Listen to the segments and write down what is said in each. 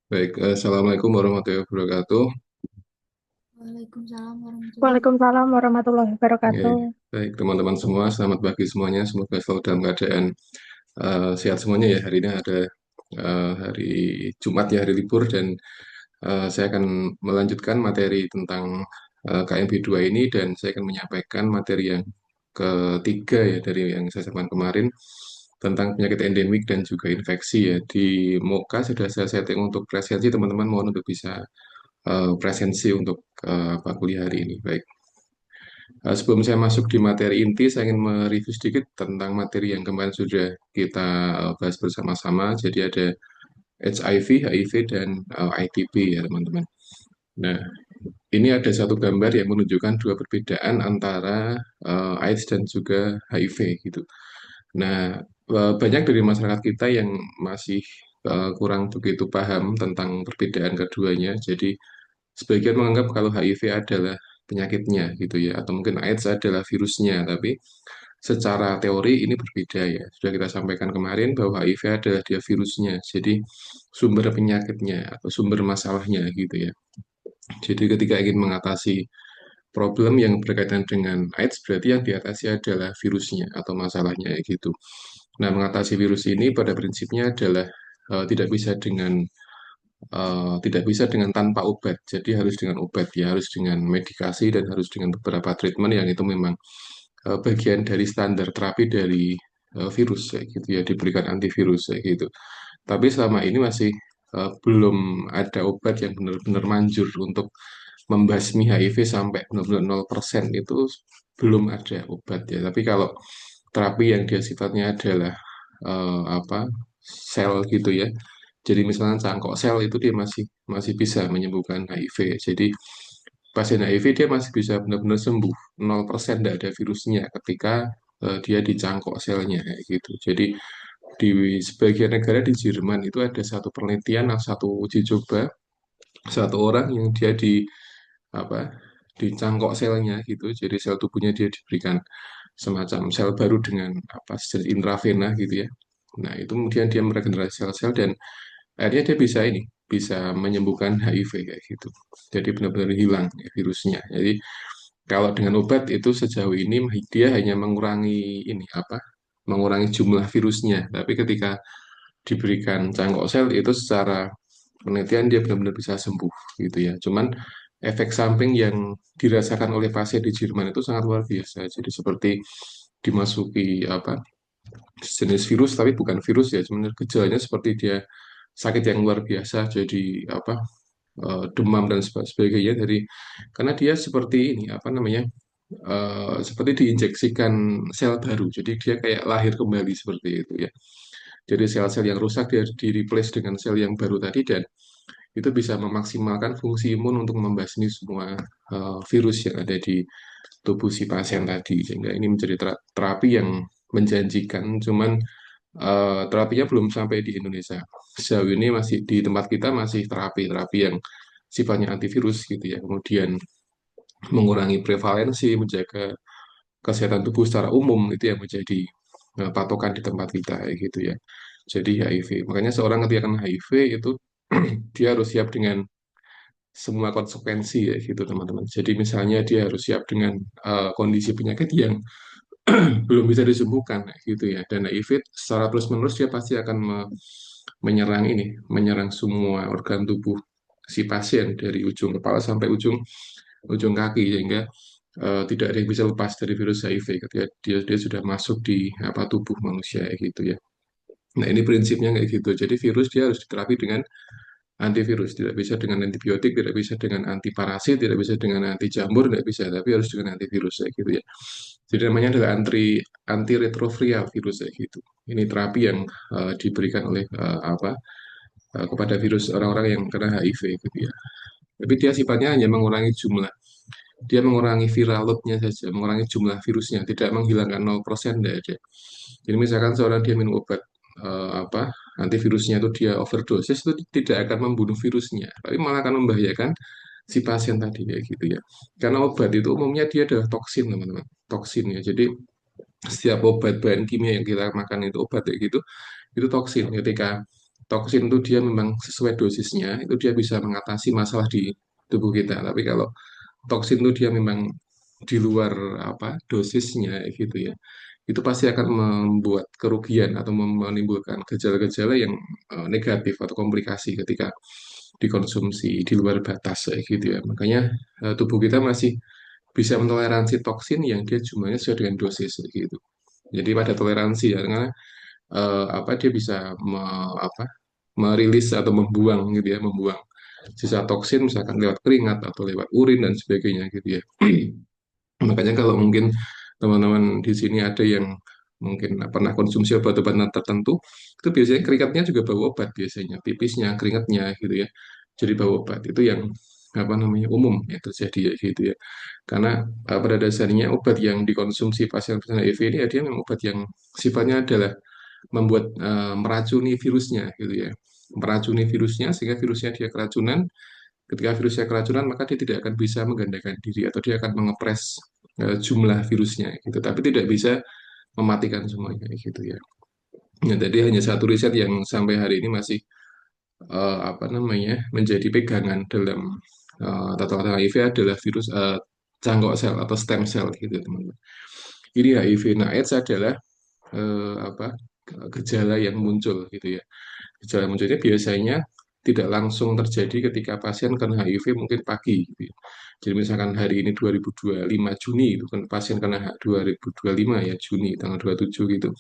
Baik, Assalamualaikum warahmatullahi wabarakatuh. Waalaikumsalam warahmatullahi Waalaikumsalam warahmatullahi Oke, wabarakatuh. baik teman-teman semua, selamat pagi semuanya. Semoga selalu dalam keadaan sehat semuanya ya. Hari ini ada hari Jumat ya, hari libur dan saya akan melanjutkan materi tentang KMB2 ini dan saya akan menyampaikan materi yang ketiga ya dari yang saya sampaikan kemarin tentang penyakit endemik dan juga infeksi ya. Di Moka sudah saya setting untuk presensi, teman-teman mohon untuk bisa presensi untuk apa kuliah hari ini. Baik. Sebelum saya masuk di materi inti, saya ingin mereview sedikit tentang materi yang kemarin sudah kita bahas bersama-sama. Jadi ada HIV, HIV, dan ITP ya teman-teman. Nah, ini ada satu gambar yang menunjukkan dua perbedaan antara AIDS dan juga HIV gitu. Nah, banyak dari masyarakat kita yang masih kurang begitu paham tentang perbedaan keduanya. Jadi, sebagian menganggap kalau HIV adalah penyakitnya gitu ya, atau mungkin AIDS adalah virusnya. Tapi secara teori ini berbeda ya. Sudah kita sampaikan kemarin bahwa HIV adalah dia virusnya. Jadi, sumber penyakitnya atau sumber masalahnya gitu ya. Jadi ketika ingin mengatasi problem yang berkaitan dengan AIDS, berarti yang diatasi adalah virusnya atau masalahnya gitu. Nah, mengatasi virus ini pada prinsipnya adalah tidak bisa dengan tanpa obat. Jadi harus dengan obat ya, harus dengan medikasi dan harus dengan beberapa treatment yang itu memang bagian dari standar terapi dari virus kayak gitu ya, diberikan antivirus kayak gitu. Tapi selama ini masih belum ada obat yang benar-benar manjur untuk membasmi HIV sampai benar-benar 0% itu belum ada obat ya. Tapi kalau terapi yang dia sifatnya adalah apa sel gitu ya. Jadi misalnya cangkok sel itu dia masih masih bisa menyembuhkan HIV. Jadi pasien HIV dia masih bisa benar-benar sembuh 0% tidak ada virusnya ketika dia dicangkok selnya kayak gitu. Jadi di sebagian negara di Jerman itu ada satu penelitian, satu uji coba, satu orang yang dia di apa dicangkok selnya gitu. Jadi sel tubuhnya dia diberikan semacam sel baru dengan apa sel intravena gitu ya. Nah, itu kemudian dia meregenerasi sel-sel dan akhirnya dia bisa ini, bisa menyembuhkan HIV kayak gitu. Jadi benar-benar hilang ya, virusnya. Jadi kalau dengan obat itu sejauh ini dia hanya mengurangi ini apa? Mengurangi jumlah virusnya. Tapi ketika diberikan cangkok sel itu secara penelitian dia benar-benar bisa sembuh gitu ya. Cuman efek samping yang dirasakan oleh pasien di Jerman itu sangat luar biasa. Jadi seperti dimasuki apa jenis virus tapi bukan virus ya. Sebenarnya gejalanya seperti dia sakit yang luar biasa. Jadi apa demam dan sebagainya dari karena dia seperti ini apa namanya seperti diinjeksikan sel baru. Jadi dia kayak lahir kembali seperti itu ya. Jadi sel-sel yang rusak dia di replace dengan sel yang baru tadi dan itu bisa memaksimalkan fungsi imun untuk membasmi semua virus yang ada di tubuh si pasien tadi. Sehingga ini menjadi terapi yang menjanjikan, cuman terapinya belum sampai di Indonesia. Sejauh ini masih di tempat kita masih terapi-terapi yang sifatnya antivirus gitu ya. Kemudian mengurangi prevalensi, menjaga kesehatan tubuh secara umum itu yang menjadi patokan di tempat kita kayak gitu ya. Jadi HIV. Makanya seorang ketika kena HIV itu dia harus siap dengan semua konsekuensi ya gitu teman-teman. Jadi misalnya dia harus siap dengan kondisi penyakit yang belum bisa disembuhkan gitu ya. Dan HIV secara terus-menerus dia pasti akan menyerang ini, menyerang semua organ tubuh si pasien dari ujung kepala sampai ujung ujung kaki sehingga tidak ada yang bisa lepas dari virus HIV ketika dia sudah masuk di apa tubuh manusia ya gitu ya. Nah, ini prinsipnya kayak gitu. Jadi virus dia harus diterapi dengan antivirus, tidak bisa dengan antibiotik, tidak bisa dengan antiparasit, tidak bisa dengan anti jamur, tidak bisa, tapi harus dengan antivirus kayak gitu ya. Jadi namanya adalah antiretroviral virus kayak gitu. Ini terapi yang diberikan oleh kepada virus orang-orang yang kena HIV gitu ya. Tapi dia sifatnya hanya mengurangi jumlah. Dia mengurangi viral load-nya saja, mengurangi jumlah virusnya, tidak menghilangkan 0%, tidak ada. Jadi misalkan seorang dia minum obat antivirusnya itu dia overdosis itu tidak akan membunuh virusnya, tapi malah akan membahayakan si pasien tadi kayak gitu ya. Karena obat itu umumnya dia adalah toksin teman-teman, toksin ya. Jadi setiap obat bahan kimia yang kita makan itu obat kayak gitu, itu toksin. Ketika toksin itu dia memang sesuai dosisnya, itu dia bisa mengatasi masalah di tubuh kita. Tapi kalau toksin itu dia memang di luar dosisnya gitu ya, itu pasti akan membuat kerugian atau menimbulkan gejala-gejala yang negatif atau komplikasi ketika dikonsumsi di luar batas kayak gitu ya. Makanya tubuh kita masih bisa mentoleransi toksin yang dia jumlahnya sesuai dengan dosis kayak gitu. Jadi pada toleransi ya, karena dia bisa merilis atau membuang gitu ya, membuang sisa toksin misalkan lewat keringat atau lewat urin dan sebagainya gitu ya. Makanya kalau mungkin teman-teman di sini ada yang mungkin pernah konsumsi obat-obatan tertentu, itu biasanya keringatnya juga bau obat biasanya, pipisnya, keringatnya gitu ya. Jadi bau obat itu yang umum ya terjadi ya gitu ya. Karena pada dasarnya obat yang dikonsumsi pasien-pasien HIV ini ya dia memang obat yang sifatnya adalah membuat meracuni virusnya gitu ya. Meracuni virusnya sehingga virusnya dia keracunan. Ketika virusnya keracunan, maka dia tidak akan bisa menggandakan diri atau dia akan mengepres jumlah virusnya gitu. Tapi tidak bisa mematikan semuanya gitu ya. Nah, jadi hanya satu riset yang sampai hari ini masih menjadi pegangan dalam tata kelola HIV adalah virus cangkok sel atau stem cell gitu teman-teman. Ini HIV. Nah, AIDS adalah eh, apa gejala yang muncul gitu ya. Gejala munculnya biasanya tidak langsung terjadi ketika pasien kena HIV mungkin pagi gitu ya. Jadi misalkan hari ini 2025 Juni itu kan pasien kena 2025 ya Juni tanggal 27 gitu.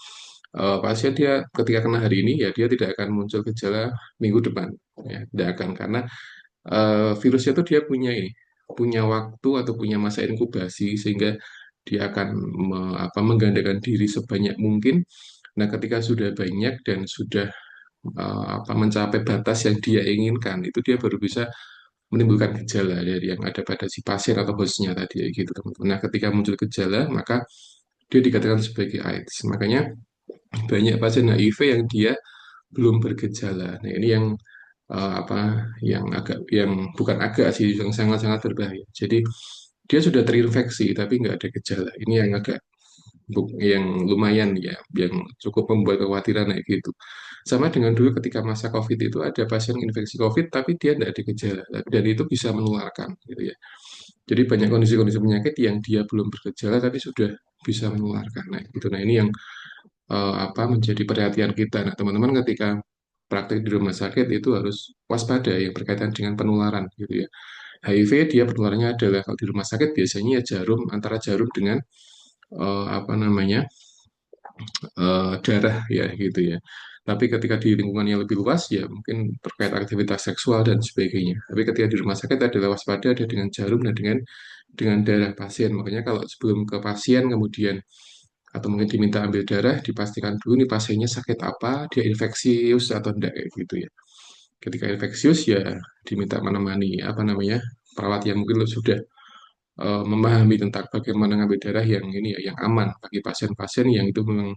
Pasien dia ketika kena hari ini ya dia tidak akan muncul gejala minggu depan ya tidak akan karena virusnya tuh dia punya waktu atau punya masa inkubasi sehingga dia akan menggandakan diri sebanyak mungkin. Nah, ketika sudah banyak dan sudah mencapai batas yang dia inginkan, itu dia baru bisa menimbulkan gejala dari yang ada pada si pasien atau hostnya tadi ya gitu teman-teman. Nah, ketika muncul gejala, maka dia dikatakan sebagai AIDS. Makanya banyak pasien HIV yang dia belum bergejala. Nah, ini yang yang bukan agak sih, yang sangat-sangat berbahaya. Jadi dia sudah terinfeksi tapi nggak ada gejala. Ini yang agak yang lumayan ya, yang cukup membuat kekhawatiran kayak gitu. Sama dengan dulu ketika masa COVID itu ada pasien infeksi COVID tapi dia tidak ada gejala dan itu bisa menularkan gitu ya. Jadi banyak kondisi-kondisi penyakit yang dia belum bergejala tapi sudah bisa menularkan. Nah, gitu. Nah, ini yang menjadi perhatian kita. Nah, teman-teman ketika praktik di rumah sakit itu harus waspada yang berkaitan dengan penularan gitu ya. HIV dia penularannya adalah kalau di rumah sakit biasanya ya jarum antara jarum dengan eh, apa namanya darah ya gitu ya. Tapi ketika di lingkungan yang lebih luas ya mungkin terkait aktivitas seksual dan sebagainya. Tapi ketika di rumah sakit adalah waspada ada dengan jarum dan dengan darah pasien. Makanya kalau sebelum ke pasien kemudian atau mungkin diminta ambil darah dipastikan dulu nih pasiennya sakit apa, dia infeksius atau enggak kayak gitu ya. Ketika infeksius ya diminta menemani perawat yang mungkin sudah memahami tentang bagaimana ngambil darah yang ini ya yang aman bagi pasien-pasien yang itu memang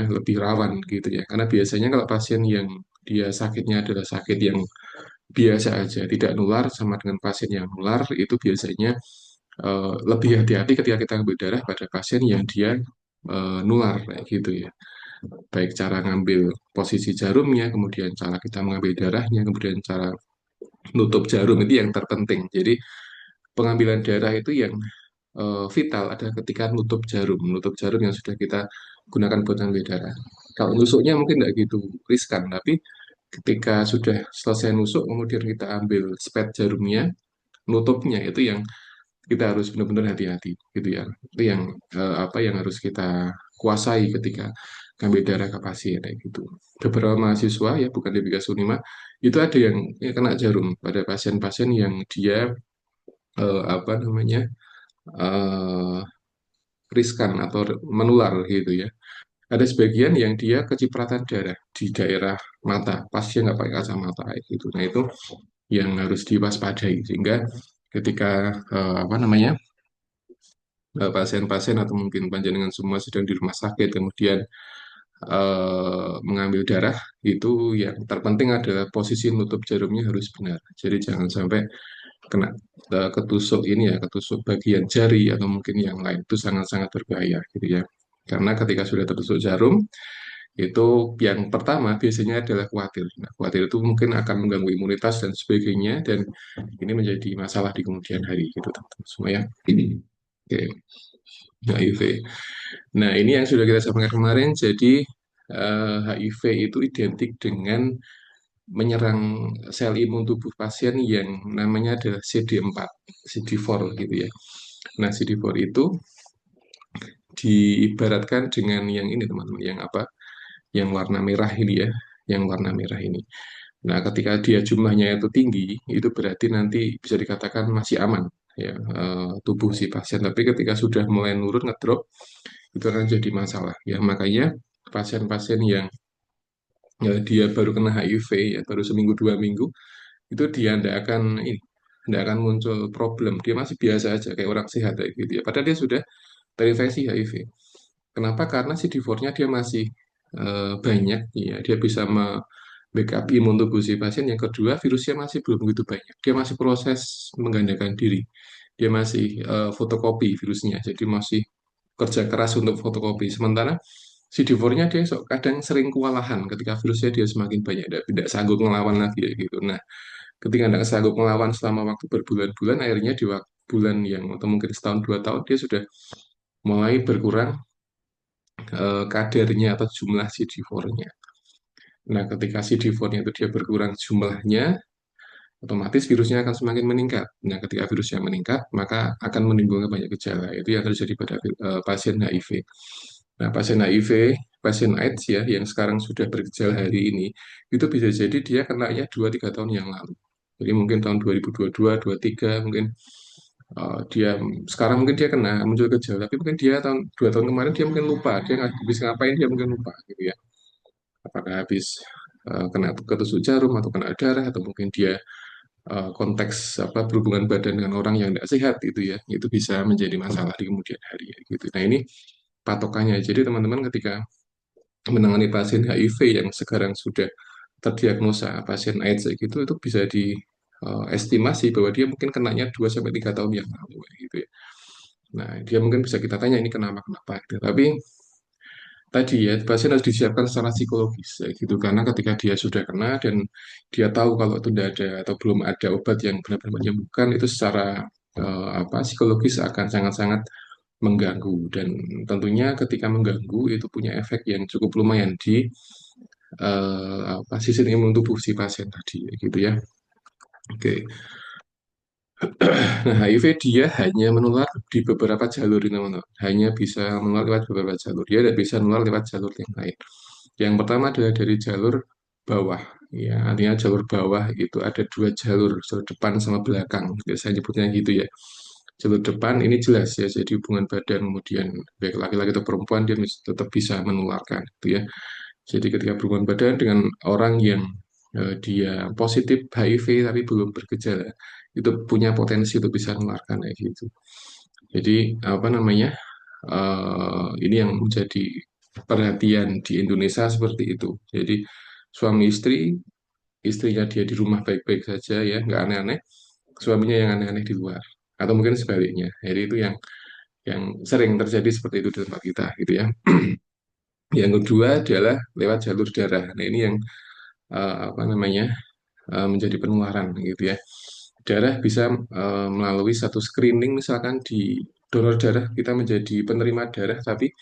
lebih rawan gitu ya. Karena biasanya kalau pasien yang dia sakitnya adalah sakit yang biasa aja, tidak nular sama dengan pasien yang nular, itu biasanya lebih hati-hati ketika kita ambil darah pada pasien yang dia nular kayak gitu ya. Baik cara ngambil posisi jarumnya, kemudian cara kita mengambil darahnya, kemudian cara nutup jarum itu yang terpenting. Jadi pengambilan darah itu yang vital ada ketika nutup jarum yang sudah kita gunakan buat ambil darah. Kalau nusuknya mungkin tidak gitu riskan, tapi ketika sudah selesai nusuk, kemudian kita ambil spet jarumnya, nutupnya itu yang kita harus benar-benar hati-hati, gitu ya. Itu yang yang harus kita kuasai ketika ngambil darah ke pasien, kayak gitu. Beberapa mahasiswa ya, bukan di Bika Unima, itu ada yang kena jarum pada pasien-pasien yang dia eh, apa namanya eh, riskan atau menular gitu ya. Ada sebagian yang dia kecipratan darah di daerah mata, pasien nggak pakai kacamata kayak gitu. Nah itu yang harus diwaspadai sehingga ketika pasien-pasien atau mungkin panjenengan semua sedang di rumah sakit kemudian mengambil darah itu yang terpenting adalah posisi nutup jarumnya harus benar. Jadi jangan sampai kena ketusuk ini ya, ketusuk bagian jari atau mungkin yang lain itu sangat-sangat berbahaya gitu ya. Karena ketika sudah tertusuk jarum, Itu yang pertama biasanya adalah khawatir. Nah, khawatir itu mungkin akan mengganggu imunitas dan sebagainya, dan ini menjadi masalah di kemudian hari gitu teman-teman semua ya. Oke, HIV. Nah, ini yang sudah kita sampaikan kemarin. Jadi HIV itu identik dengan menyerang sel imun tubuh pasien yang namanya adalah CD4, CD4 gitu ya. Nah, CD4 itu diibaratkan dengan yang ini teman-teman, yang apa? Yang warna merah ini ya, yang warna merah ini. Nah, ketika dia jumlahnya itu tinggi, itu berarti nanti bisa dikatakan masih aman ya, tubuh si pasien. Tapi ketika sudah mulai nurun ngedrop, itu akan jadi masalah ya. Makanya pasien-pasien yang ya, dia baru kena HIV ya, baru seminggu 2 minggu, itu dia tidak akan muncul problem. Dia masih biasa aja kayak orang sehat kayak gitu ya. Padahal dia sudah terinfeksi HIV. Kenapa? Karena CD4-nya dia masih banyak, ya. Dia bisa backup imun tubuh si pasien. Yang kedua, virusnya masih belum begitu banyak. Dia masih proses menggandakan diri. Dia masih fotokopi virusnya. Jadi masih kerja keras untuk fotokopi. Sementara CD4-nya dia kadang sering kewalahan ketika virusnya dia semakin banyak. Tidak sanggup melawan lagi ya gitu. Nah, ketika tidak sanggup melawan selama waktu berbulan-bulan, akhirnya di waktu bulan yang atau mungkin setahun 2 tahun dia sudah mulai berkurang kadarnya atau jumlah CD4-nya. Nah, ketika CD4-nya itu dia berkurang jumlahnya, otomatis virusnya akan semakin meningkat. Nah, ketika virusnya meningkat, maka akan menimbulkan banyak gejala. Itu yang terjadi pada pasien HIV. Nah, pasien HIV, pasien AIDS ya, yang sekarang sudah bergejala hari ini, itu bisa jadi dia kenanya 2-3 tahun yang lalu. Jadi mungkin tahun 2022, 2023, mungkin dia sekarang mungkin dia kena muncul gejala, tapi mungkin dia 2 tahun kemarin dia mungkin lupa, dia nggak habis ngapain dia mungkin lupa gitu ya. Apakah habis kena ketusuk jarum atau kena darah atau mungkin dia konteks apa berhubungan badan dengan orang yang tidak sehat itu ya, itu bisa menjadi masalah di kemudian hari ya, gitu. Nah, ini patokannya. Jadi teman-teman ketika menangani pasien HIV yang sekarang sudah terdiagnosa pasien AIDS kayak gitu, itu bisa diestimasi bahwa dia mungkin kenanya 2 sampai 3 tahun yang lalu kayak gitu ya. Nah, dia mungkin bisa kita tanya ini kenapa kenapa gitu. Tapi tadi ya, pasien harus disiapkan secara psikologis ya gitu, karena ketika dia sudah kena dan dia tahu kalau itu tidak ada atau belum ada obat yang benar-benar menyembuhkan, itu secara apa psikologis akan sangat-sangat mengganggu, dan tentunya ketika mengganggu itu punya efek yang cukup lumayan di apa sistem imun tubuh si pasien tadi gitu ya. Oke. Nah, HIV dia hanya menular di beberapa jalur ini, teman-teman. Hanya bisa menular lewat beberapa jalur. Dia tidak bisa menular lewat jalur yang lain. Yang pertama adalah dari jalur bawah. Ya, artinya jalur bawah itu ada 2 jalur, jalur depan sama belakang. Saya nyebutnya gitu ya. Jalur depan ini jelas ya, jadi hubungan badan, kemudian baik laki-laki atau perempuan dia tetap bisa menularkan, gitu ya. Jadi ketika berhubungan badan dengan orang yang dia positif HIV tapi belum bergejala, itu punya potensi untuk bisa menularkan kayak gitu. Jadi apa namanya? Ini yang menjadi perhatian di Indonesia seperti itu. Jadi suami istri, istrinya dia di rumah baik-baik saja ya, nggak aneh-aneh, suaminya yang aneh-aneh di luar. Atau mungkin sebaliknya. Jadi itu yang sering terjadi seperti itu di tempat kita gitu ya. Yang kedua adalah lewat jalur darah. Nah, ini yang apa namanya? Menjadi penularan gitu ya. Darah bisa melalui satu screening, misalkan di donor darah kita menjadi penerima darah tapi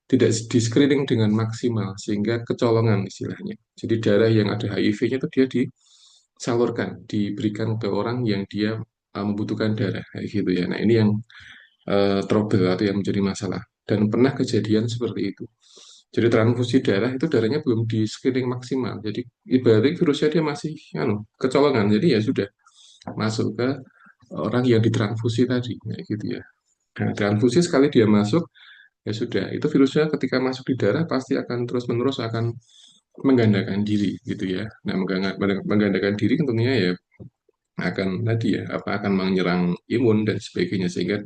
tidak di screening dengan maksimal sehingga kecolongan istilahnya. Jadi darah yang ada HIV-nya itu dia disalurkan, diberikan ke orang yang dia membutuhkan darah kayak gitu ya. Nah, ini yang trouble atau yang menjadi masalah, dan pernah kejadian seperti itu. Jadi transfusi darah itu darahnya belum di screening maksimal. Jadi ibaratnya virusnya dia masih kecolongan. Jadi ya sudah masuk ke orang yang ditransfusi tadi, kayak gitu ya. Nah, transfusi sekali dia masuk, ya sudah. Itu virusnya ketika masuk di darah pasti akan terus-menerus akan menggandakan diri, gitu ya. Nah, menggandakan diri tentunya ya akan tadi ya, apa akan menyerang imun dan sebagainya sehingga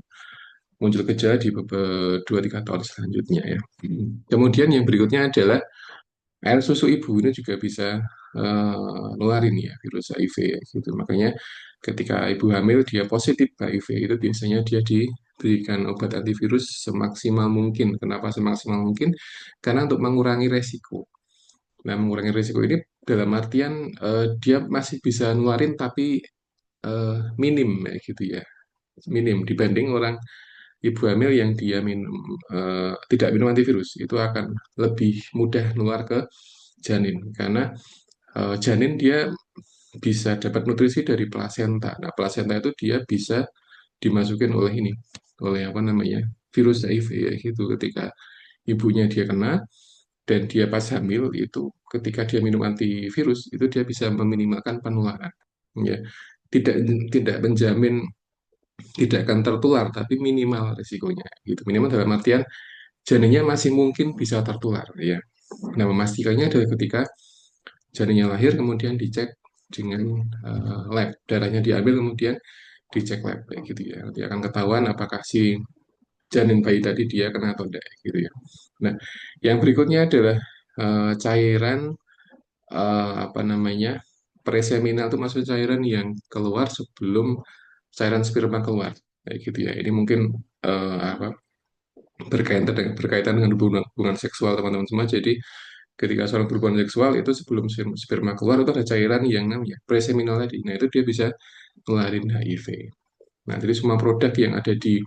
muncul gejala di beberapa 2-3 tahun selanjutnya ya. Kemudian yang berikutnya adalah air susu ibu ini juga bisa nularin ya virus HIV ya, gitu. Makanya ketika ibu hamil dia positif HIV itu biasanya dia diberikan obat antivirus semaksimal mungkin. Kenapa semaksimal mungkin? Karena untuk mengurangi resiko. Nah, mengurangi risiko ini dalam artian dia masih bisa nularin tapi minim ya gitu ya. Minim dibanding orang ibu hamil yang dia minum tidak minum antivirus itu akan lebih mudah nular ke janin karena janin dia bisa dapat nutrisi dari plasenta. Nah, plasenta itu dia bisa dimasukin oleh ini, oleh apa namanya, virus HIV ya gitu. Ketika ibunya dia kena dan dia pas hamil itu, ketika dia minum antivirus itu dia bisa meminimalkan penularan. Ya, tidak tidak menjamin tidak akan tertular, tapi minimal risikonya gitu. Minimal dalam artian janinnya masih mungkin bisa tertular ya. Nah, memastikannya adalah ketika janinnya lahir kemudian dicek dengan lab, darahnya diambil kemudian dicek lab kayak gitu ya. Nanti akan ketahuan apakah si janin bayi tadi dia kena atau tidak gitu ya. Nah, yang berikutnya adalah cairan apa namanya, preseminal itu maksud cairan yang keluar sebelum cairan sperma keluar kayak gitu ya. Ini mungkin apa, berkaitan dengan hubungan seksual teman-teman semua. Jadi ketika seorang berhubungan seksual itu sebelum sperma keluar itu ada cairan yang namanya preseminal tadi. Nah, itu dia bisa ngeluarin HIV. Nah, jadi semua produk yang ada di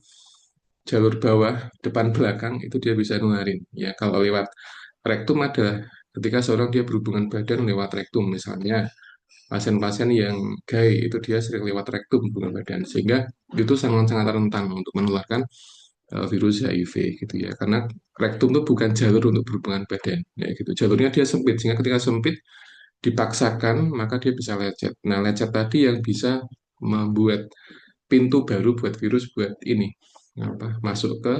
jalur bawah, depan, belakang itu dia bisa nularin. Ya, kalau lewat rektum ada ketika seorang dia berhubungan badan lewat rektum, misalnya pasien-pasien yang gay itu dia sering lewat rektum hubungan badan, sehingga itu sangat-sangat rentan untuk menularkan virus HIV gitu ya. Karena rektum itu bukan jalur untuk berhubungan badan, ya gitu. Jalurnya dia sempit, sehingga ketika sempit dipaksakan maka dia bisa lecet. Nah, lecet tadi yang bisa membuat pintu baru buat virus buat ini apa masuk ke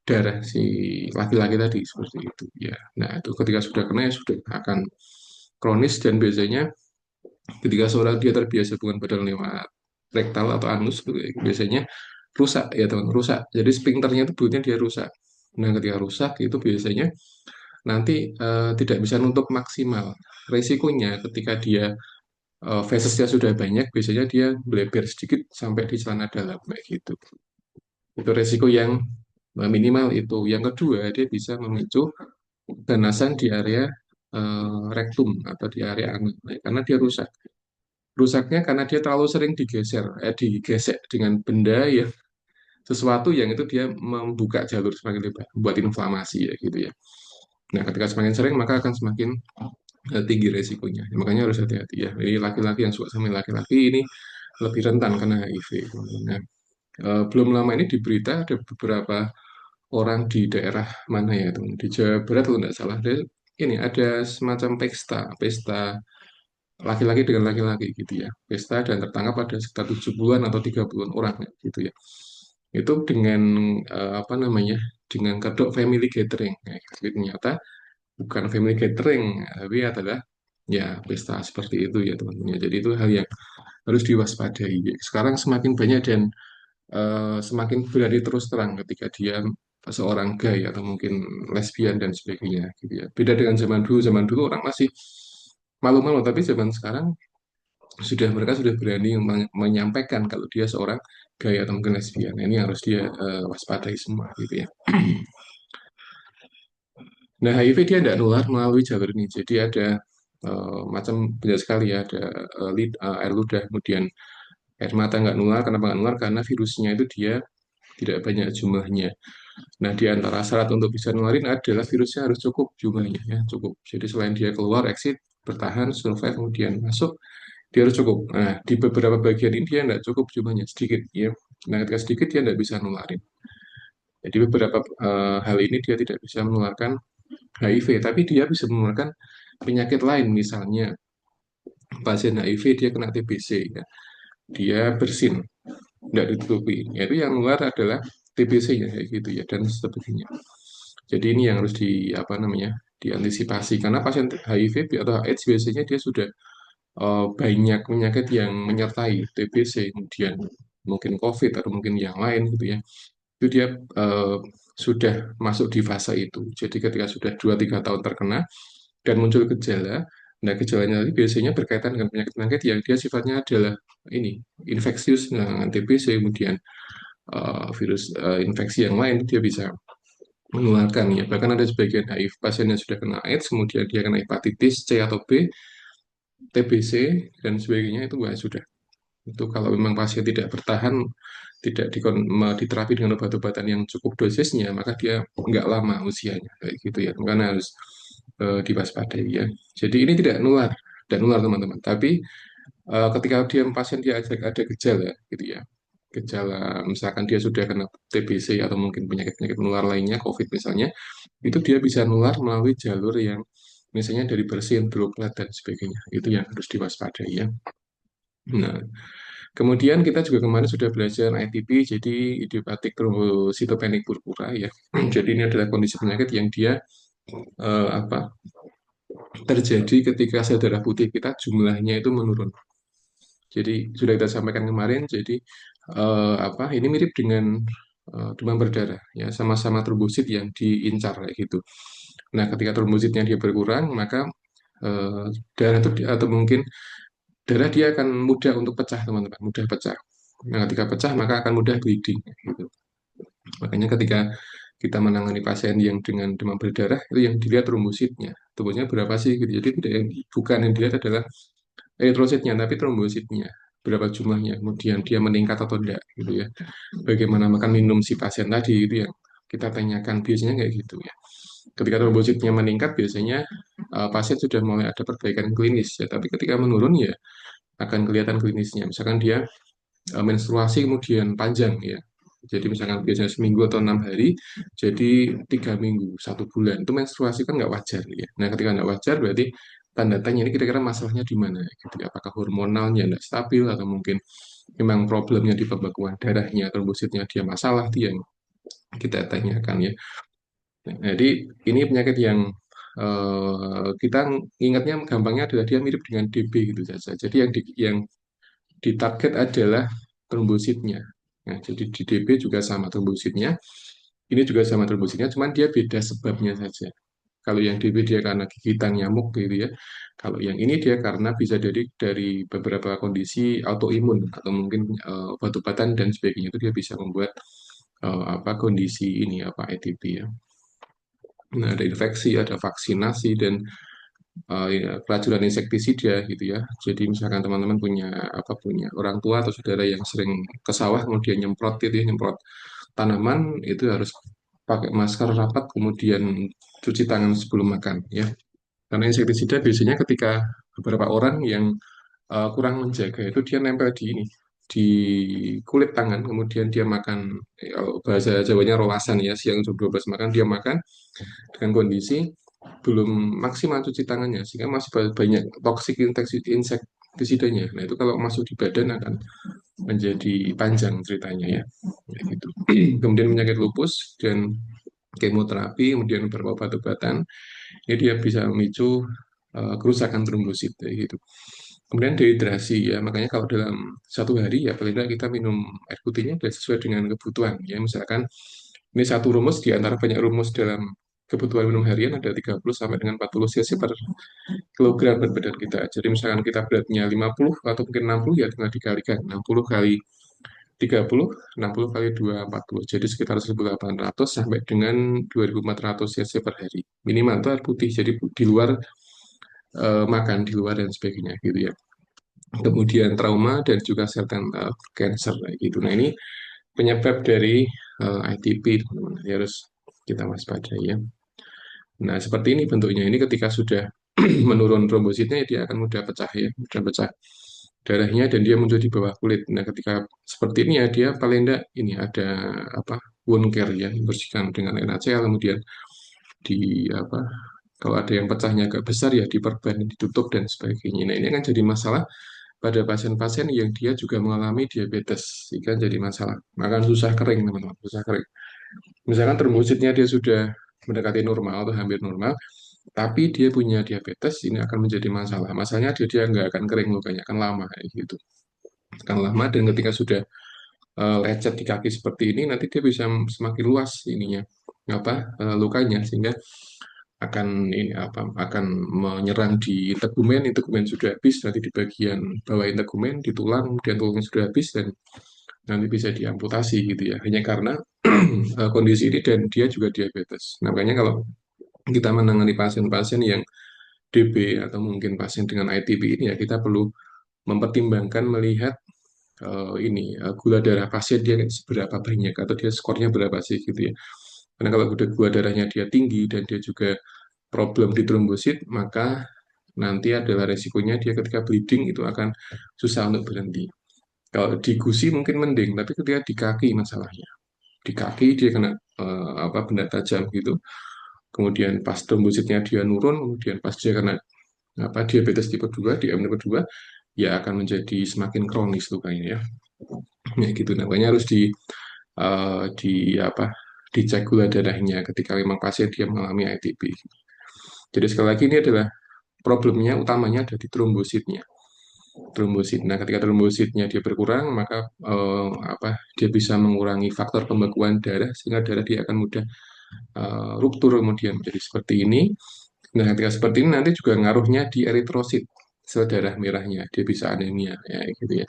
darah si laki-laki tadi seperti itu ya. Nah, itu ketika sudah kena ya sudah akan kronis dan biasanya ketika seorang dia terbiasa hubungan badan lewat rektal atau anus gitu ya, biasanya rusak ya teman, rusak. Jadi sphincternya itu bulutnya dia rusak. Nah, ketika rusak itu biasanya nanti tidak bisa nutup maksimal. Resikonya ketika dia fesesnya sudah banyak, biasanya dia bleber sedikit sampai di celana dalam kayak gitu. Itu resiko yang minimal itu. Yang kedua, dia bisa memicu ganasan di area rektum atau di area anus karena dia rusak. Rusaknya karena dia terlalu sering digesek dengan benda ya, sesuatu yang itu dia membuka jalur semakin lebar, buat inflamasi ya gitu ya. Nah, ketika semakin sering maka akan semakin tinggi resikonya. Ya, makanya harus hati-hati ya. Ini laki-laki yang suka sama laki-laki ini lebih rentan karena HIV. Nah, belum lama ini di berita ada beberapa orang di daerah mana ya teman, di Jawa Barat kalau tidak salah, ini ada semacam pesta, pesta laki-laki dengan laki-laki gitu ya, pesta dan tertangkap ada sekitar 70-an atau 30-an orang ya, gitu ya. Itu dengan apa namanya, dengan kedok family gathering. Nah, tapi ternyata bukan family gathering, tapi adalah ya pesta seperti itu ya teman-teman. Ya, jadi itu hal yang harus diwaspadai. Sekarang semakin banyak dan semakin berani terus terang ketika dia seorang gay atau mungkin lesbian dan sebagainya gitu ya. Beda dengan zaman dulu orang masih malu-malu, tapi zaman sekarang mereka sudah berani menyampaikan kalau dia seorang gay atau mungkin lesbian. Nah, ini harus dia waspadai semua gitu ya. Nah, HIV dia tidak nular melalui jalur ini. Jadi ada macam banyak sekali ya, ada air ludah, kemudian air mata nggak nular. Kenapa nggak nular? Karena virusnya itu dia tidak banyak jumlahnya. Nah, di antara syarat untuk bisa nularin adalah virusnya harus cukup jumlahnya ya, cukup. Jadi selain dia keluar, exit, bertahan, survive, kemudian masuk, dia harus cukup. Nah, di beberapa bagian ini dia tidak cukup jumlahnya, sedikit ya. Nah, ketika sedikit dia tidak bisa nularin. Jadi beberapa hal ini dia tidak bisa menularkan HIV, tapi dia bisa menularkan penyakit lain, misalnya pasien HIV dia kena TBC ya, dia bersin, tidak ditutupi. Yaitu yang luar adalah TBC-nya kayak gitu ya dan sebagainya. Jadi ini yang harus di apa namanya, diantisipasi karena pasien HIV atau AIDS biasanya dia sudah banyak penyakit yang menyertai TBC, kemudian mungkin COVID atau mungkin yang lain gitu ya. Itu dia sudah masuk di fase itu. Jadi ketika sudah 2-3 tahun terkena dan muncul gejala, nah gejalanya tadi biasanya berkaitan dengan penyakit-penyakit yang dia sifatnya adalah ini infeksius, nah TBC kemudian virus infeksi yang lain dia bisa menularkan ya. Bahkan ada sebagian HIV pasien yang sudah kena AIDS, kemudian dia kena hepatitis C atau B, TBC dan sebagainya itu wah sudah. Itu kalau memang pasien tidak bertahan, tidak diterapi dengan obat-obatan yang cukup dosisnya, maka dia nggak lama usianya kayak gitu ya. Makanya harus diwaspadai ya. Jadi ini tidak nular dan nular teman-teman. Tapi ketika pasien dia ada gejala gitu ya, gejala misalkan dia sudah kena TBC atau mungkin penyakit-penyakit menular lainnya, COVID misalnya, itu dia bisa nular melalui jalur yang misalnya dari bersin, droplet dan sebagainya. Itu yang harus diwaspadai ya. Nah, kemudian kita juga kemarin sudah belajar ITP, jadi idiopathic thrombocytopenic purpura ya. Jadi ini adalah kondisi penyakit yang dia apa terjadi ketika sel darah putih kita jumlahnya itu menurun. Jadi sudah kita sampaikan kemarin, jadi ini mirip dengan demam berdarah ya, sama-sama trombosit yang diincar kayak gitu. Nah, ketika trombositnya dia berkurang, maka eh, darah itu atau mungkin darah dia akan mudah untuk pecah teman-teman, mudah pecah. Nah, ketika pecah maka akan mudah bleeding gitu. Makanya ketika kita menangani pasien yang dengan demam berdarah itu yang dilihat trombositnya, trombositnya berapa sih gitu. Jadi tidak yang bukan yang dilihat adalah eritrositnya tapi trombositnya berapa jumlahnya, kemudian dia meningkat atau tidak gitu ya. Bagaimana makan minum si pasien tadi itu yang kita tanyakan biasanya kayak gitu ya. Ketika trombositnya meningkat biasanya pasien sudah mulai ada perbaikan klinis ya, tapi ketika menurun ya akan kelihatan klinisnya. Misalkan dia menstruasi kemudian panjang ya. Jadi misalkan biasanya seminggu atau 6 hari, jadi 3 minggu, 1 bulan. Itu menstruasi kan nggak wajar ya. Nah ketika nggak wajar berarti tanda tanya ini kira-kira masalahnya di mana gitu ya. Apakah hormonalnya nggak stabil atau mungkin memang problemnya di pembekuan darahnya, trombositnya dia masalah dia yang kita tanyakan ya. Nah, jadi ini penyakit yang kita ingatnya gampangnya adalah dia mirip dengan DB gitu saja. Jadi yang ditarget adalah trombositnya. Nah, jadi di DB juga sama trombositnya, ini juga sama trombositnya, cuman dia beda sebabnya saja. Kalau yang DB dia karena gigitan nyamuk gitu ya. Kalau yang ini dia karena bisa dari beberapa kondisi autoimun atau mungkin obat-obatan dan sebagainya itu dia bisa membuat kondisi ini ATP ya. Nah, ada infeksi, ada vaksinasi dan ya, keracunan insektisida gitu ya. Jadi misalkan teman-teman punya orang tua atau saudara yang sering ke sawah kemudian nyemprot itu ya, nyemprot tanaman itu harus pakai masker rapat kemudian cuci tangan sebelum makan ya. Karena insektisida biasanya ketika beberapa orang yang kurang menjaga itu dia nempel di ini di kulit tangan kemudian dia makan bahasa Jawanya rowasan ya siang jam 12 makan dia makan dengan kondisi belum maksimal cuci tangannya sehingga masih banyak toksik insektisidanya. Nah itu kalau masuk di badan akan menjadi panjang ceritanya ya. Kayak gitu. Kemudian penyakit lupus dan kemoterapi, kemudian beberapa obat-obatan, ini dia bisa memicu kerusakan trombosit kayak gitu. Kemudian dehidrasi ya, makanya kalau dalam 1 hari ya paling tidak kita minum air putihnya sudah sesuai dengan kebutuhan ya. Misalkan ini satu rumus di antara banyak rumus dalam kebutuhan minum harian ada 30 sampai dengan 40 cc per kilogram berat badan kita. Jadi misalkan kita beratnya 50 atau mungkin 60 ya tinggal dikalikan 60 kali 30, 60 kali 2, 40. Jadi sekitar 1.800 sampai dengan 2.400 cc per hari. Minimal itu air putih. Jadi di luar makan, di luar dan sebagainya gitu ya. Kemudian trauma dan juga certain cancer gitu. Nah ini penyebab dari ITP teman-teman. Ya, harus kita waspadai ya. Nah seperti ini bentuknya. Ini ketika sudah menurun trombositnya dia akan mudah pecah ya, mudah pecah darahnya dan dia muncul di bawah kulit. Nah, ketika seperti ini ya dia paling enggak ini ada wound care ya, bersihkan dengan NaCl kemudian di kalau ada yang pecahnya agak besar ya diperban, ditutup dan sebagainya. Nah, ini akan jadi masalah pada pasien-pasien yang dia juga mengalami diabetes, sehingga jadi masalah. Makan susah kering, teman-teman, susah kering. Misalkan trombositnya dia sudah mendekati normal atau hampir normal, tapi dia punya diabetes, ini akan menjadi masalah. Masalahnya dia nggak akan kering lukanya, akan lama kayak gitu. Akan lama dan ketika sudah lecet di kaki seperti ini, nanti dia bisa semakin luas ininya lukanya sehingga akan menyerang di integumen sudah habis, nanti di bagian bawah integumen, di tulang, kemudian tulangnya sudah habis dan nanti bisa diamputasi gitu ya, hanya karena kondisi ini dan dia juga diabetes. Nah, makanya kalau kita menangani pasien-pasien yang DB atau mungkin pasien dengan ITP ini ya kita perlu mempertimbangkan melihat gula darah pasien dia seberapa banyak atau dia skornya berapa sih gitu ya. Karena kalau gula darahnya dia tinggi dan dia juga problem di trombosit, maka nanti adalah resikonya dia ketika bleeding itu akan susah untuk berhenti. Kalau di gusi mungkin mending, tapi ketika di kaki masalahnya. Di kaki dia kena benda tajam gitu. Kemudian pas trombositnya dia nurun, kemudian pas dia kena diabetes tipe 2, DM tipe 2, ya akan menjadi semakin kronis lukanya ya. Ya gitu. Nah, makanya harus di apa dicek gula darahnya ketika memang pasien dia mengalami ITP. Jadi sekali lagi ini adalah problemnya utamanya ada di trombositnya. Trombosit. Nah, ketika trombositnya dia berkurang, maka dia bisa mengurangi faktor pembekuan darah sehingga darah dia akan mudah ruptur kemudian menjadi seperti ini. Nah, ketika seperti ini nanti juga ngaruhnya di eritrosit, sel darah merahnya, dia bisa anemia ya gitu ya.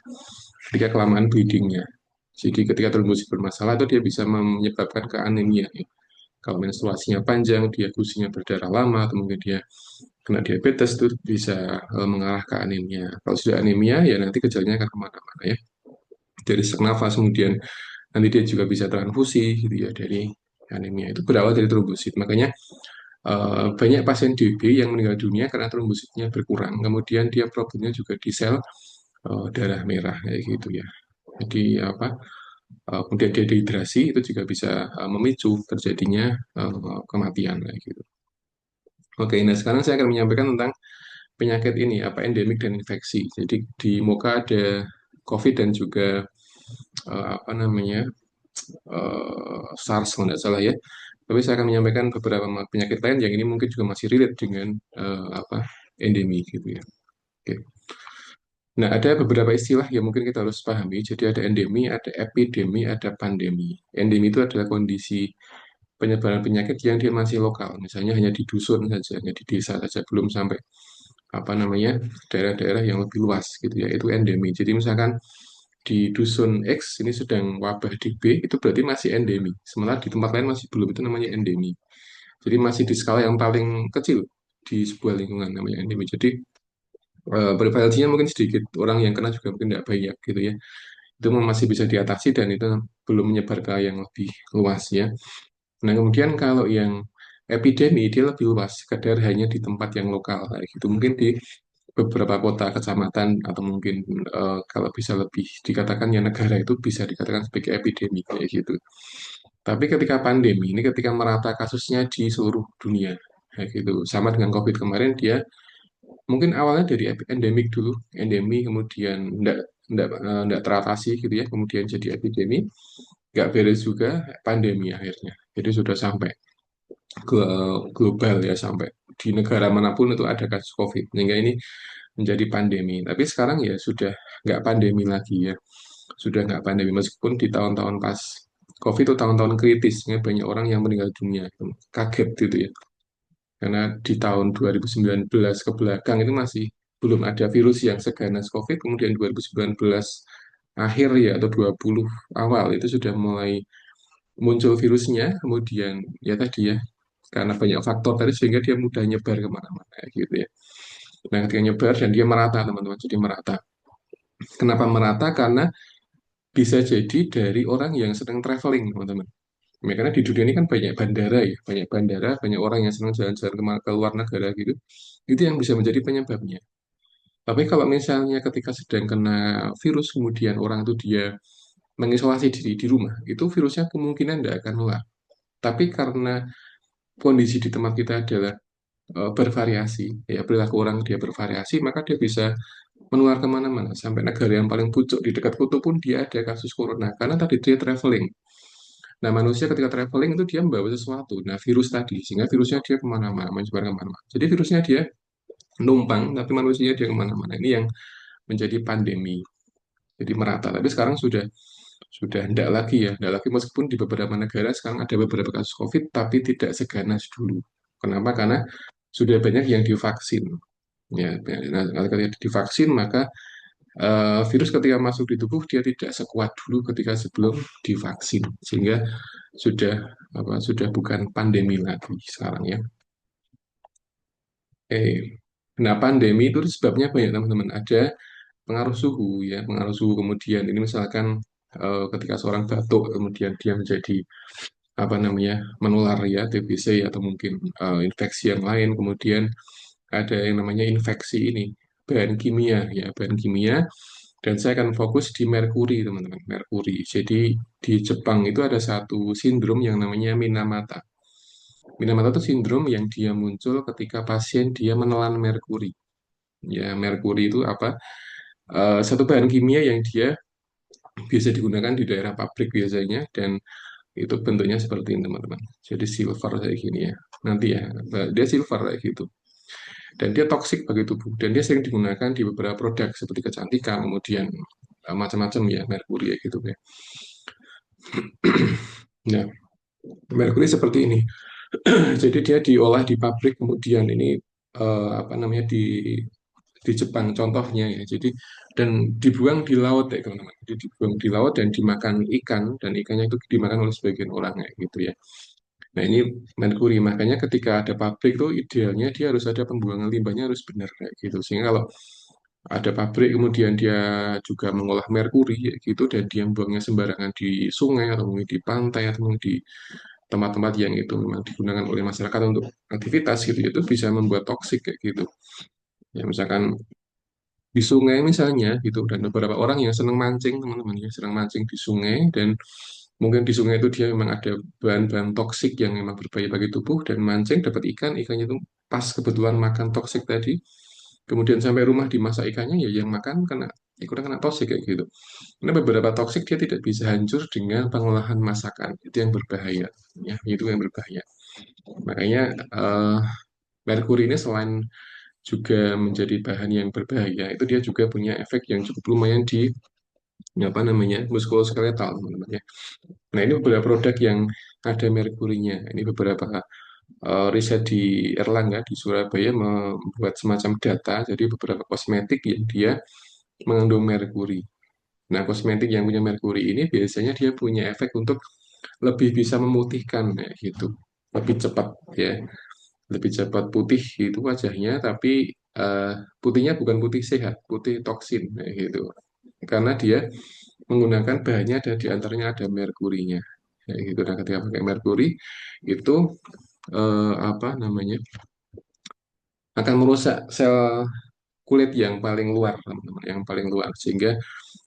Ketika kelamaan bleedingnya. Jadi ketika trombosit bermasalah itu dia bisa menyebabkan ke anemia ya. Kalau menstruasinya panjang, dia gusinya berdarah lama, atau mungkin dia kena diabetes itu bisa mengarah ke anemia. Kalau sudah anemia ya nanti gejalanya akan kemana-mana ya. Dari sesak nafas kemudian nanti dia juga bisa transfusi gitu ya dari anemia itu berawal dari trombosit. Makanya banyak pasien DB yang meninggal dunia karena trombositnya berkurang. Kemudian dia problemnya juga di sel darah merah kayak gitu ya. Jadi kemudian dia dehidrasi itu juga bisa memicu terjadinya kematian kayak gitu. Oke, nah sekarang saya akan menyampaikan tentang penyakit ini, apa endemik dan infeksi. Jadi di MOCA ada COVID dan juga apa namanya SARS kalau tidak salah ya. Tapi saya akan menyampaikan beberapa penyakit lain yang ini mungkin juga masih relate dengan endemi gitu ya. Oke. Nah, ada beberapa istilah yang mungkin kita harus pahami. Jadi ada endemi, ada epidemi, ada pandemi. Endemi itu adalah kondisi penyebaran penyakit yang dia masih lokal, misalnya hanya di dusun saja, hanya di desa saja, belum sampai daerah-daerah yang lebih luas gitu ya, itu endemi. Jadi misalkan di dusun X ini sedang wabah DB, itu berarti masih endemi. Sementara di tempat lain masih belum, itu namanya endemi. Jadi masih di skala yang paling kecil di sebuah lingkungan namanya endemi. Jadi prevalensinya mungkin sedikit, orang yang kena juga mungkin tidak banyak gitu ya. Itu masih bisa diatasi dan itu belum menyebar ke yang lebih luas ya. Nah, kemudian kalau yang epidemi dia lebih luas, kadar hanya di tempat yang lokal kayak gitu. Mungkin di beberapa kota, kecamatan atau mungkin kalau bisa lebih dikatakan ya negara itu bisa dikatakan sebagai epidemi kayak gitu. Tapi ketika pandemi ini ketika merata kasusnya di seluruh dunia kayak gitu. Sama dengan COVID kemarin dia mungkin awalnya dari endemik dulu, endemi kemudian enggak teratasi gitu ya, kemudian jadi epidemi, nggak beres juga pandemi akhirnya. Jadi sudah sampai global ya sampai di negara manapun itu ada kasus COVID sehingga ini menjadi pandemi. Tapi sekarang ya sudah nggak pandemi lagi ya, sudah nggak pandemi meskipun di tahun-tahun pas COVID itu tahun-tahun kritis, ya, banyak orang yang meninggal dunia, kaget gitu ya. Karena di tahun 2019 ke belakang itu masih belum ada virus yang seganas COVID, kemudian 2019 akhir ya atau 20 awal itu sudah mulai muncul virusnya, kemudian ya tadi ya karena banyak faktor tadi sehingga dia mudah nyebar kemana-mana gitu ya. Nah, ketika nyebar dan dia merata teman-teman, jadi merata. Kenapa merata? Karena bisa jadi dari orang yang sedang traveling teman-teman. Ya, karena di dunia ini kan banyak bandara ya, banyak bandara, banyak orang yang sedang jalan-jalan ke luar negara gitu. Itu yang bisa menjadi penyebabnya. Tapi kalau misalnya ketika sedang kena virus, kemudian orang itu dia mengisolasi diri di rumah, itu virusnya kemungkinan tidak akan menular. Tapi karena kondisi di tempat kita adalah bervariasi, ya perilaku orang dia bervariasi, maka dia bisa menular kemana-mana. Sampai negara yang paling pucuk di dekat kutub pun dia ada kasus corona, karena tadi dia traveling. Nah, manusia ketika traveling itu dia membawa sesuatu, nah virus tadi, sehingga virusnya dia kemana-mana, menyebar kemana-mana. Jadi virusnya dia numpang, tapi manusianya dia kemana-mana. Ini yang menjadi pandemi, jadi merata. Tapi sekarang sudah tidak lagi ya, tidak lagi meskipun di beberapa negara sekarang ada beberapa kasus COVID, tapi tidak seganas dulu. Kenapa? Karena sudah banyak yang divaksin. Ya, nah, ketika divaksin maka Virus ketika masuk di tubuh dia tidak sekuat dulu ketika sebelum divaksin, sehingga sudah sudah bukan pandemi lagi sekarang ya. Nah, pandemi itu sebabnya banyak teman-teman. Ada pengaruh suhu ya, pengaruh suhu. Kemudian ini misalkan ketika seorang batuk kemudian dia menjadi menular ya, TBC atau mungkin infeksi yang lain. Kemudian ada yang namanya infeksi ini bahan kimia ya, bahan kimia. Dan saya akan fokus di merkuri teman-teman, merkuri. Jadi di Jepang itu ada satu sindrom yang namanya Minamata. Minamata itu sindrom yang dia muncul ketika pasien dia menelan merkuri. Ya, merkuri itu apa? Satu bahan kimia yang dia bisa digunakan di daerah pabrik biasanya, dan itu bentuknya seperti ini teman-teman. Jadi silver kayak gini ya. Nanti ya, dia silver kayak gitu. Dan dia toksik bagi tubuh. Dan dia sering digunakan di beberapa produk seperti kecantikan, kemudian macam-macam ya, merkuri ya gitu ya. Nah, merkuri seperti ini. Jadi dia diolah di pabrik, kemudian ini di Jepang contohnya ya. Jadi dan dibuang di laut ya teman-teman. Jadi dibuang di laut dan dimakan ikan, dan ikannya itu dimakan oleh sebagian orang ya gitu ya. Nah, ini merkuri. Makanya ketika ada pabrik tuh idealnya dia harus ada pembuangan limbahnya harus benar kayak gitu. Sehingga kalau ada pabrik kemudian dia juga mengolah merkuri ya gitu, dan dia buangnya sembarangan di sungai atau mungkin di pantai atau mungkin di tempat-tempat yang itu memang digunakan oleh masyarakat untuk aktivitas gitu, itu bisa membuat toksik kayak gitu. Ya misalkan di sungai misalnya gitu, dan beberapa orang yang senang mancing teman-teman ya, senang mancing di sungai, dan mungkin di sungai itu dia memang ada bahan-bahan toksik yang memang berbahaya bagi tubuh, dan mancing dapat ikan, ikannya itu pas kebetulan makan toksik tadi, kemudian sampai rumah dimasak ikannya, ya yang makan kena ikutan kena toksik kayak gitu. Karena beberapa toksik dia tidak bisa hancur dengan pengolahan masakan, itu yang berbahaya ya, itu yang berbahaya. Makanya eh, merkuri ini selain juga menjadi bahan yang berbahaya, itu dia juga punya efek yang cukup lumayan di muskuloskeletal teman-teman ya. Nah, ini beberapa produk yang ada merkurinya. Ini beberapa riset di Erlangga di Surabaya membuat semacam data, jadi beberapa kosmetik yang dia mengandung merkuri. Nah, kosmetik yang punya merkuri ini biasanya dia punya efek untuk lebih bisa memutihkan ya, gitu, lebih cepat ya, lebih cepat putih itu wajahnya, tapi eh, putihnya bukan putih sehat, putih toksin ya, gitu. Karena dia menggunakan bahannya ada di antaranya ada merkurinya. Ya, gitu. Nah, ketika pakai merkuri itu akan merusak sel kulit yang paling luar, teman-teman, yang paling luar, sehingga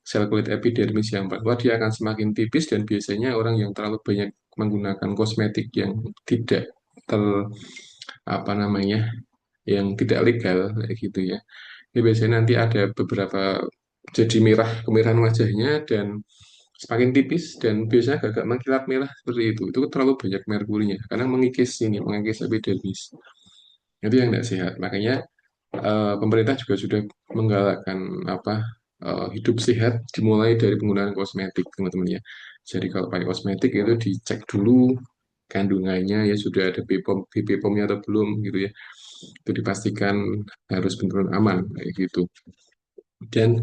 sel kulit epidermis yang paling luar dia akan semakin tipis, dan biasanya orang yang terlalu banyak menggunakan kosmetik yang tidak ter apa namanya yang tidak legal kayak gitu ya. Ini biasanya nanti ada beberapa jadi merah, kemerahan wajahnya, dan semakin tipis, dan biasanya agak mengkilat merah seperti itu. Itu terlalu banyak merkurinya karena mengikis ini, mengikis epidermis. Itu yang tidak sehat. Makanya pemerintah juga sudah menggalakkan hidup sehat dimulai dari penggunaan kosmetik, teman-teman ya. Jadi kalau pakai kosmetik itu dicek dulu kandungannya ya, sudah ada BPOM, BPOM-nya atau belum gitu ya. Itu dipastikan harus benar-benar aman kayak gitu. Dan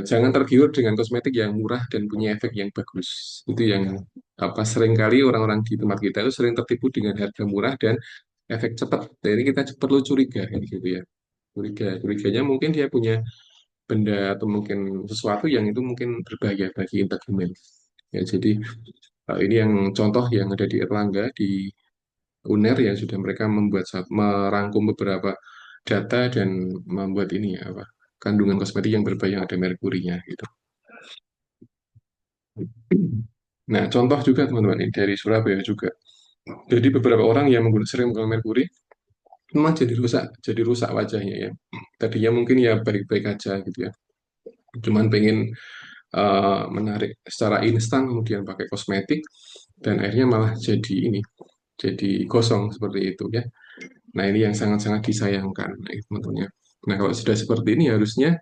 jangan tergiur dengan kosmetik yang murah dan punya efek yang bagus. Itu yang seringkali orang-orang di tempat kita itu sering tertipu dengan harga murah dan efek cepat. Jadi kita perlu curiga kayak gitu ya. Curiganya mungkin dia punya benda atau mungkin sesuatu yang itu mungkin berbahaya bagi integumen. Ya, jadi ini yang contoh yang ada di Erlangga di UNER yang sudah mereka merangkum beberapa data dan membuat ini ya kandungan kosmetik yang berbahaya yang ada merkurinya gitu. Nah, contoh juga teman-teman ini dari Surabaya juga. Jadi beberapa orang yang sering menggunakan merkuri memang jadi rusak wajahnya ya. Tadinya mungkin ya baik-baik aja gitu ya. Cuman pengen menarik secara instan kemudian pakai kosmetik, dan akhirnya malah jadi ini, jadi gosong seperti itu ya. Nah, ini yang sangat-sangat disayangkan nah, itu teman-teman ya. Nah, kalau sudah seperti ini harusnya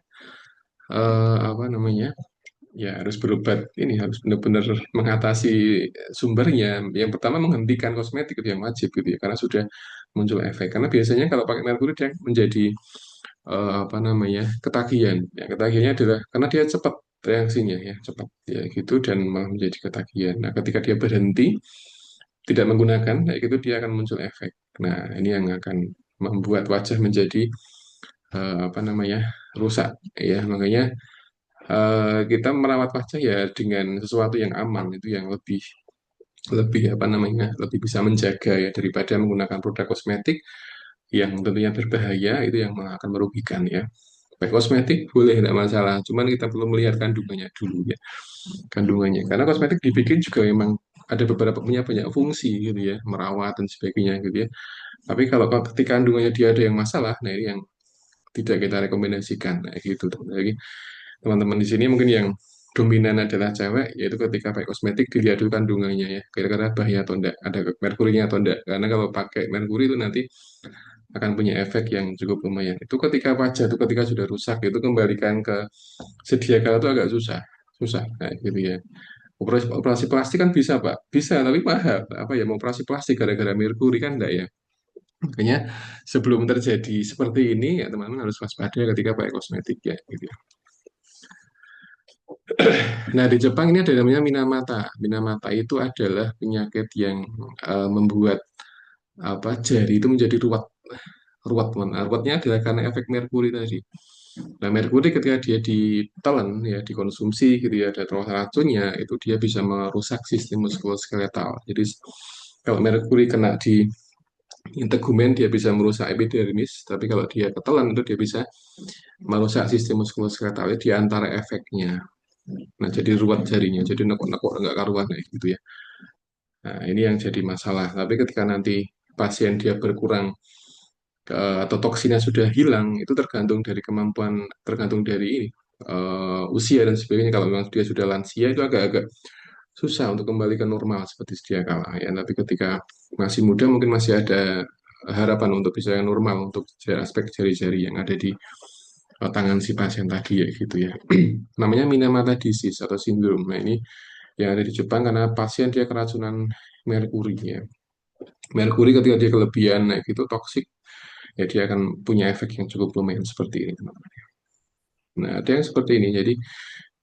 eh, apa namanya ya harus berobat, ini harus benar-benar mengatasi sumbernya. Yang pertama menghentikan kosmetik itu yang wajib gitu ya, karena sudah muncul efek. Karena biasanya kalau pakai merkuri dia menjadi apa namanya, ketagihan. Ya, ketagihannya adalah karena dia cepat reaksinya ya, cepat ya gitu dan malah menjadi ketagihan. Nah, ketika dia berhenti tidak menggunakan kayak gitu dia akan muncul efek. Nah, ini yang akan membuat wajah menjadi apa namanya, rusak ya. Makanya kita merawat wajah ya dengan sesuatu yang aman itu yang lebih lebih apa namanya, lebih bisa menjaga ya daripada menggunakan produk kosmetik yang tentunya berbahaya itu yang malah akan merugikan ya. Pakai kosmetik boleh tidak masalah, cuman kita perlu melihat kandungannya dulu ya, kandungannya. Karena kosmetik dibikin juga memang ada beberapa punya banyak fungsi gitu ya, merawat dan sebagainya gitu ya. Tapi kalau ketika kandungannya dia ada yang masalah, nah ini yang tidak kita rekomendasikan nah, gitu. Jadi teman-teman di sini mungkin yang dominan adalah cewek, yaitu ketika pakai kosmetik dilihat dulu kandungannya ya, kira-kira bahaya atau enggak, ada merkurinya atau enggak. Karena kalau pakai merkuri itu nanti akan punya efek yang cukup lumayan. Itu ketika wajah itu ketika sudah rusak itu kembalikan ke sedia kala itu agak susah, susah kayak gitu ya. Operasi plastik kan bisa Pak, bisa tapi mahal. Apa ya mau operasi plastik gara-gara merkuri kan enggak ya. Makanya sebelum terjadi seperti ini ya teman-teman harus waspada ketika pakai kosmetik ya gitu. Nah, di Jepang ini ada namanya Minamata. Minamata itu adalah penyakit yang membuat apa jari itu menjadi ruwet, ruwet. Nah, ruwetnya adalah karena efek merkuri tadi. Nah, merkuri ketika dia ditelan ya dikonsumsi gitu ya ada terlalu racunnya itu dia bisa merusak sistem muskuloskeletal. Jadi kalau merkuri kena di integumen dia bisa merusak epidermis, tapi kalau dia ketelan itu dia bisa merusak sistem muskuloskeletal di antara efeknya. Nah, jadi ruwet jarinya, jadi nekuk-nekuk nggak karuan kayak gitu ya. Nah, ini yang jadi masalah. Tapi ketika nanti pasien dia berkurang atau toksinnya sudah hilang, itu tergantung dari kemampuan, tergantung dari ini, usia dan sebagainya. Kalau memang dia sudah lansia itu agak-agak susah untuk kembali ke normal seperti sedia kala ya. Tapi ketika masih muda mungkin masih ada harapan untuk bisa yang normal untuk aspek jari-jari yang ada di tangan si pasien tadi ya gitu ya. Namanya Minamata disease atau sindrom. Nah, ini yang ada di Jepang karena pasien dia keracunan merkuri ya. Merkuri ketika dia kelebihan nah gitu toksik ya dia akan punya efek yang cukup lumayan seperti ini teman-teman. Nah, ada yang seperti ini. Jadi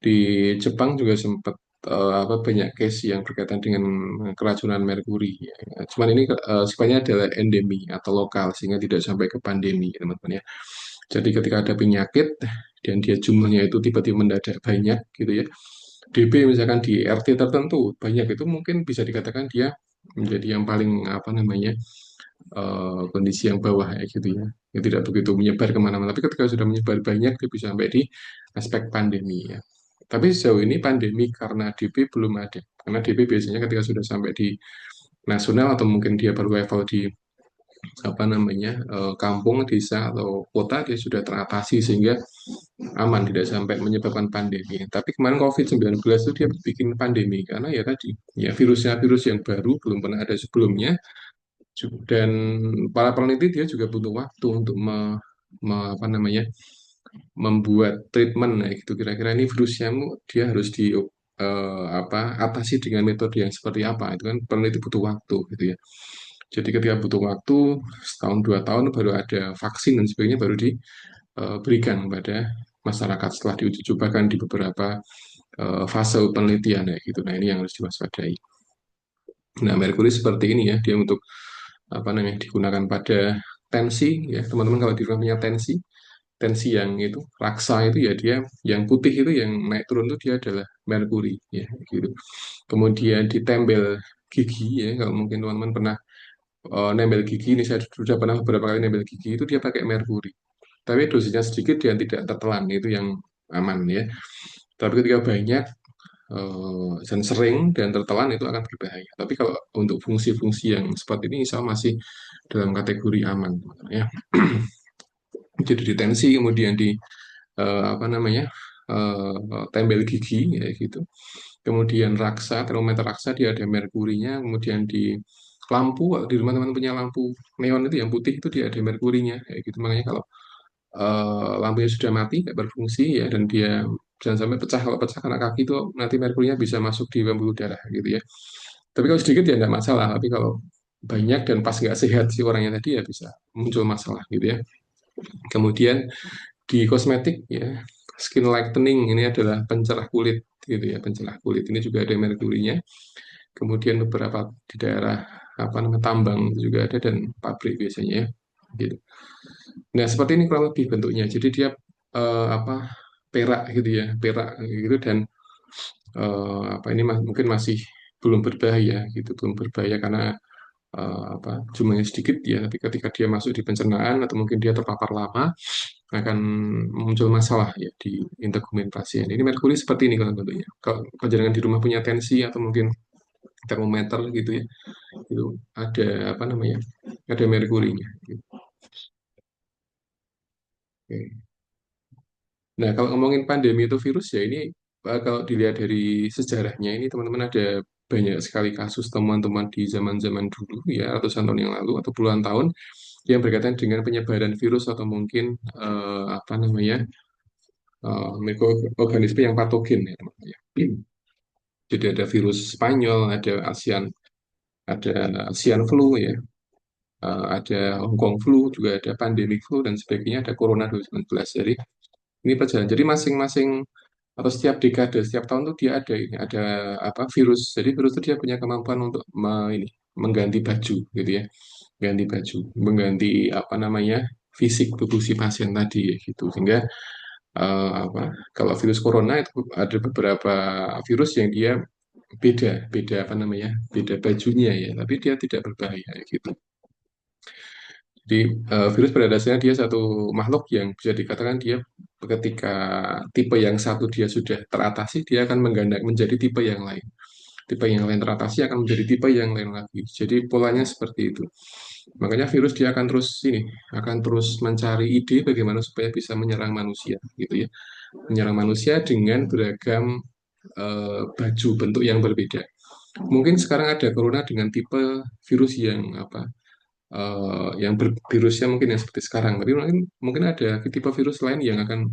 di Jepang juga sempat apa banyak case yang berkaitan dengan keracunan merkuri ya. Cuman ini sifatnya adalah endemi atau lokal sehingga tidak sampai ke pandemi teman-teman ya. Jadi ketika ada penyakit dan dia jumlahnya itu tiba-tiba mendadak banyak gitu ya. DB misalkan di RT tertentu banyak itu mungkin bisa dikatakan dia menjadi yang paling apa namanya kondisi yang bawah ya gitu ya. Yang tidak begitu menyebar kemana-mana. Tapi ketika sudah menyebar banyak dia bisa sampai di aspek pandemi ya. Tapi sejauh ini pandemi karena DB belum ada. Karena DB biasanya ketika sudah sampai di nasional atau mungkin dia baru level di apa namanya kampung, desa atau kota dia sudah teratasi sehingga aman tidak sampai menyebabkan pandemi. Tapi kemarin COVID-19 itu dia bikin pandemi karena ya tadi ya virusnya virus yang baru belum pernah ada sebelumnya dan para peneliti dia juga butuh waktu untuk apa namanya membuat treatment nah gitu kira-kira ini virusnya dia harus di apa atasi dengan metode yang seperti apa itu kan peneliti butuh waktu gitu ya. Jadi ketika butuh waktu setahun 2 tahun baru ada vaksin dan sebagainya baru diberikan kepada masyarakat setelah diuji cobakan di beberapa fase penelitian ya gitu. Nah ini yang harus diwaspadai. Nah merkuri seperti ini ya dia untuk apa namanya digunakan pada tensi ya teman-teman kalau di rumah punya tensi tensi yang itu raksa itu ya dia yang putih itu yang naik turun itu dia adalah merkuri ya gitu. Kemudian ditempel gigi ya kalau mungkin teman-teman pernah nempel gigi ini saya sudah pernah beberapa kali nempel gigi itu dia pakai merkuri tapi dosisnya sedikit dan tidak tertelan itu yang aman ya tapi ketika banyak dan sering dan tertelan itu akan berbahaya tapi kalau untuk fungsi-fungsi yang seperti ini insya Allah masih dalam kategori aman ya jadi ditensi kemudian di apa namanya tempel gigi ya gitu. Kemudian raksa, termometer raksa dia ada merkurinya, kemudian di lampu kalau di rumah teman punya lampu neon itu yang putih itu dia ada merkurinya kayak gitu. Makanya kalau lampunya sudah mati nggak berfungsi ya dan dia jangan sampai pecah kalau pecah karena kaki itu nanti merkurinya bisa masuk di pembuluh darah gitu ya. Tapi kalau sedikit ya nggak masalah. Tapi kalau banyak dan pas nggak sehat si orangnya tadi ya bisa muncul masalah gitu ya. Kemudian di kosmetik ya, skin lightening ini adalah pencerah kulit gitu ya, pencerah kulit ini juga ada merkurinya. Kemudian beberapa di daerah apa namanya tambang juga ada dan pabrik biasanya ya. Gitu. Nah, seperti ini kurang lebih bentuknya. Jadi dia apa perak gitu ya, perak gitu dan apa ini mungkin masih belum berbahaya gitu, belum berbahaya karena apa jumlahnya sedikit ya, tapi ketika dia masuk di pencernaan atau mungkin dia terpapar lama akan muncul masalah ya di integumen pasien. Ini merkuri seperti ini kalau bentuknya. Kalau panjenengan di rumah punya tensi atau mungkin termometer gitu ya, itu ada apa namanya? Ada merkurinya. Gitu. Oke. Nah, kalau ngomongin pandemi atau virus ya ini kalau dilihat dari sejarahnya ini teman-teman ada banyak sekali kasus temuan-temuan di zaman-zaman dulu ya ratusan tahun yang lalu atau puluhan tahun yang berkaitan dengan penyebaran virus atau mungkin apa namanya mikroorganisme yang patogen ya teman-teman ya. Jadi ada virus Spanyol, ada Asian flu ya, ada Hong Kong flu, juga ada pandemic flu dan sebagainya, ada Corona 2019. Jadi ini perjalanan. Jadi masing-masing atau setiap dekade, setiap tahun tuh dia ada ini, ada apa virus. Jadi virus itu dia punya kemampuan untuk ini mengganti baju gitu ya, ganti baju, mengganti apa namanya fisik tubuh si pasien tadi ya, gitu. Sehingga apa kalau virus corona itu ada beberapa virus yang dia beda beda apa namanya beda bajunya ya tapi dia tidak berbahaya gitu. Jadi virus pada dasarnya dia satu makhluk yang bisa dikatakan dia ketika tipe yang satu dia sudah teratasi dia akan menggandak menjadi tipe yang lain, tipe yang lain teratasi akan menjadi tipe yang lain lagi, jadi polanya seperti itu. Makanya virus dia akan terus mencari ide bagaimana supaya bisa menyerang manusia gitu ya, menyerang manusia dengan beragam baju bentuk yang berbeda. Mungkin sekarang ada corona dengan tipe virus yang apa yang virusnya mungkin yang seperti sekarang, tapi mungkin ada tipe virus lain yang akan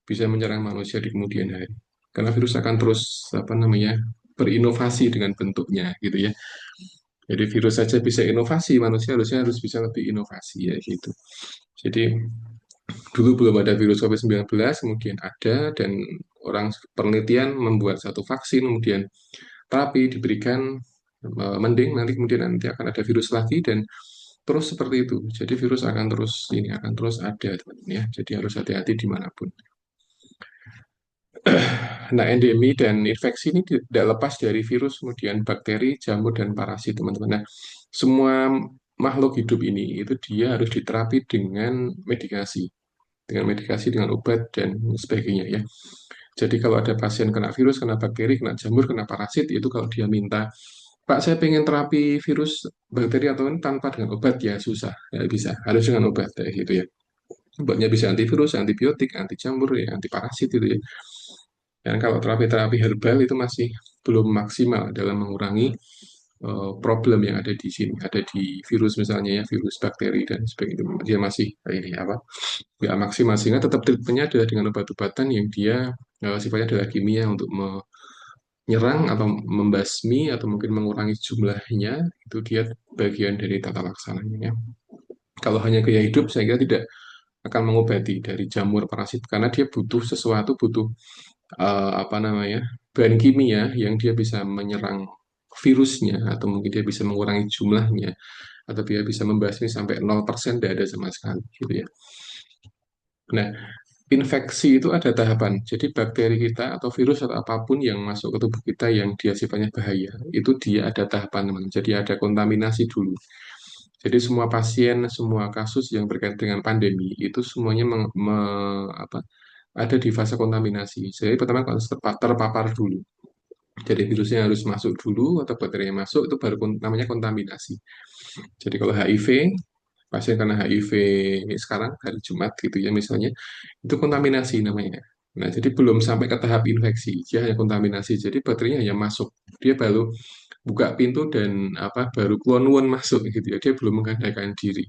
bisa menyerang manusia di kemudian hari. Karena virus akan terus apa namanya berinovasi dengan bentuknya gitu ya. Jadi virus saja bisa inovasi, manusia harus bisa lebih inovasi ya gitu. Jadi dulu belum ada virus COVID-19, kemudian ada dan orang penelitian membuat satu vaksin, kemudian terapi diberikan mending nanti akan ada virus lagi dan terus seperti itu. Jadi virus akan terus ada teman-teman ya. Jadi harus hati-hati dimanapun. Nah, endemi dan infeksi ini tidak lepas dari virus, kemudian bakteri, jamur dan parasit teman-teman. Nah, semua makhluk hidup ini itu dia harus diterapi dengan medikasi, dengan obat dan sebagainya ya. Jadi kalau ada pasien kena virus, kena bakteri, kena jamur, kena parasit, itu kalau dia minta, Pak, saya pengen terapi virus, bakteri atau ini tanpa dengan obat ya susah, nggak bisa, harus dengan obat kayak gitu ya. Obatnya bisa antivirus, antibiotik, anti jamur, ya, anti parasit itu ya. Dan kalau terapi-terapi herbal itu masih belum maksimal dalam mengurangi problem yang ada di sini, ada di virus misalnya ya, virus bakteri dan sebagainya. Dia masih ini apa, nggak maksimal sehingga tetap treatmentnya adalah dengan obat-obatan yang dia sifatnya adalah kimia untuk menyerang atau membasmi atau mungkin mengurangi jumlahnya, itu dia bagian dari tata laksananya ya. Kalau hanya gaya hidup saya kira tidak akan mengobati dari jamur parasit karena dia butuh sesuatu, butuh apa namanya bahan kimia yang dia bisa menyerang virusnya atau mungkin dia bisa mengurangi jumlahnya atau dia bisa membasmi sampai 0% tidak ada sama sekali gitu ya. Nah, infeksi itu ada tahapan. Jadi bakteri kita atau virus atau apapun yang masuk ke tubuh kita yang dia sifatnya bahaya, itu dia ada tahapan, teman. Jadi ada kontaminasi dulu. Jadi semua pasien, semua kasus yang berkaitan dengan pandemi itu semuanya apa, ada di fase kontaminasi. Jadi pertama harus terpapar dulu. Jadi virusnya harus masuk dulu atau bakterinya masuk itu baru namanya kontaminasi. Jadi kalau HIV, pasien karena HIV sekarang hari Jumat gitu ya misalnya, itu kontaminasi namanya. Nah, jadi belum sampai ke tahap infeksi, dia hanya kontaminasi. Jadi bakterinya hanya masuk. Dia baru buka pintu dan apa baru keluar masuk gitu ya. Dia belum mengadakan diri.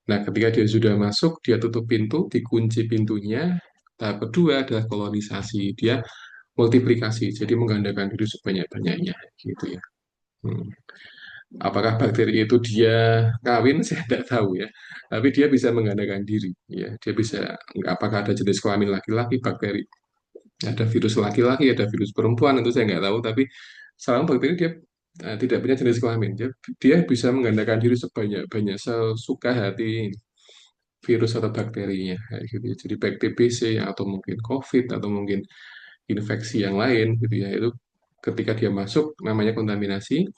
Nah, ketika dia sudah masuk, dia tutup pintu, dikunci pintunya. Tahap kedua adalah kolonisasi. Dia multiplikasi, jadi menggandakan diri sebanyak-banyaknya gitu ya. Hmm. Apakah bakteri itu dia kawin, saya tidak tahu ya. Tapi dia bisa menggandakan diri, ya. Dia bisa, apakah ada jenis kelamin laki-laki bakteri, ada virus laki-laki, ada virus perempuan, itu saya nggak tahu. Tapi selama bakteri dia tidak punya jenis kelamin, dia bisa menggandakan diri sebanyak-banyak sesuka hati virus atau bakterinya, kayak gitu ya. Jadi baik TBC atau mungkin COVID atau mungkin infeksi yang lain gitu ya, itu ketika dia masuk namanya kontaminasi,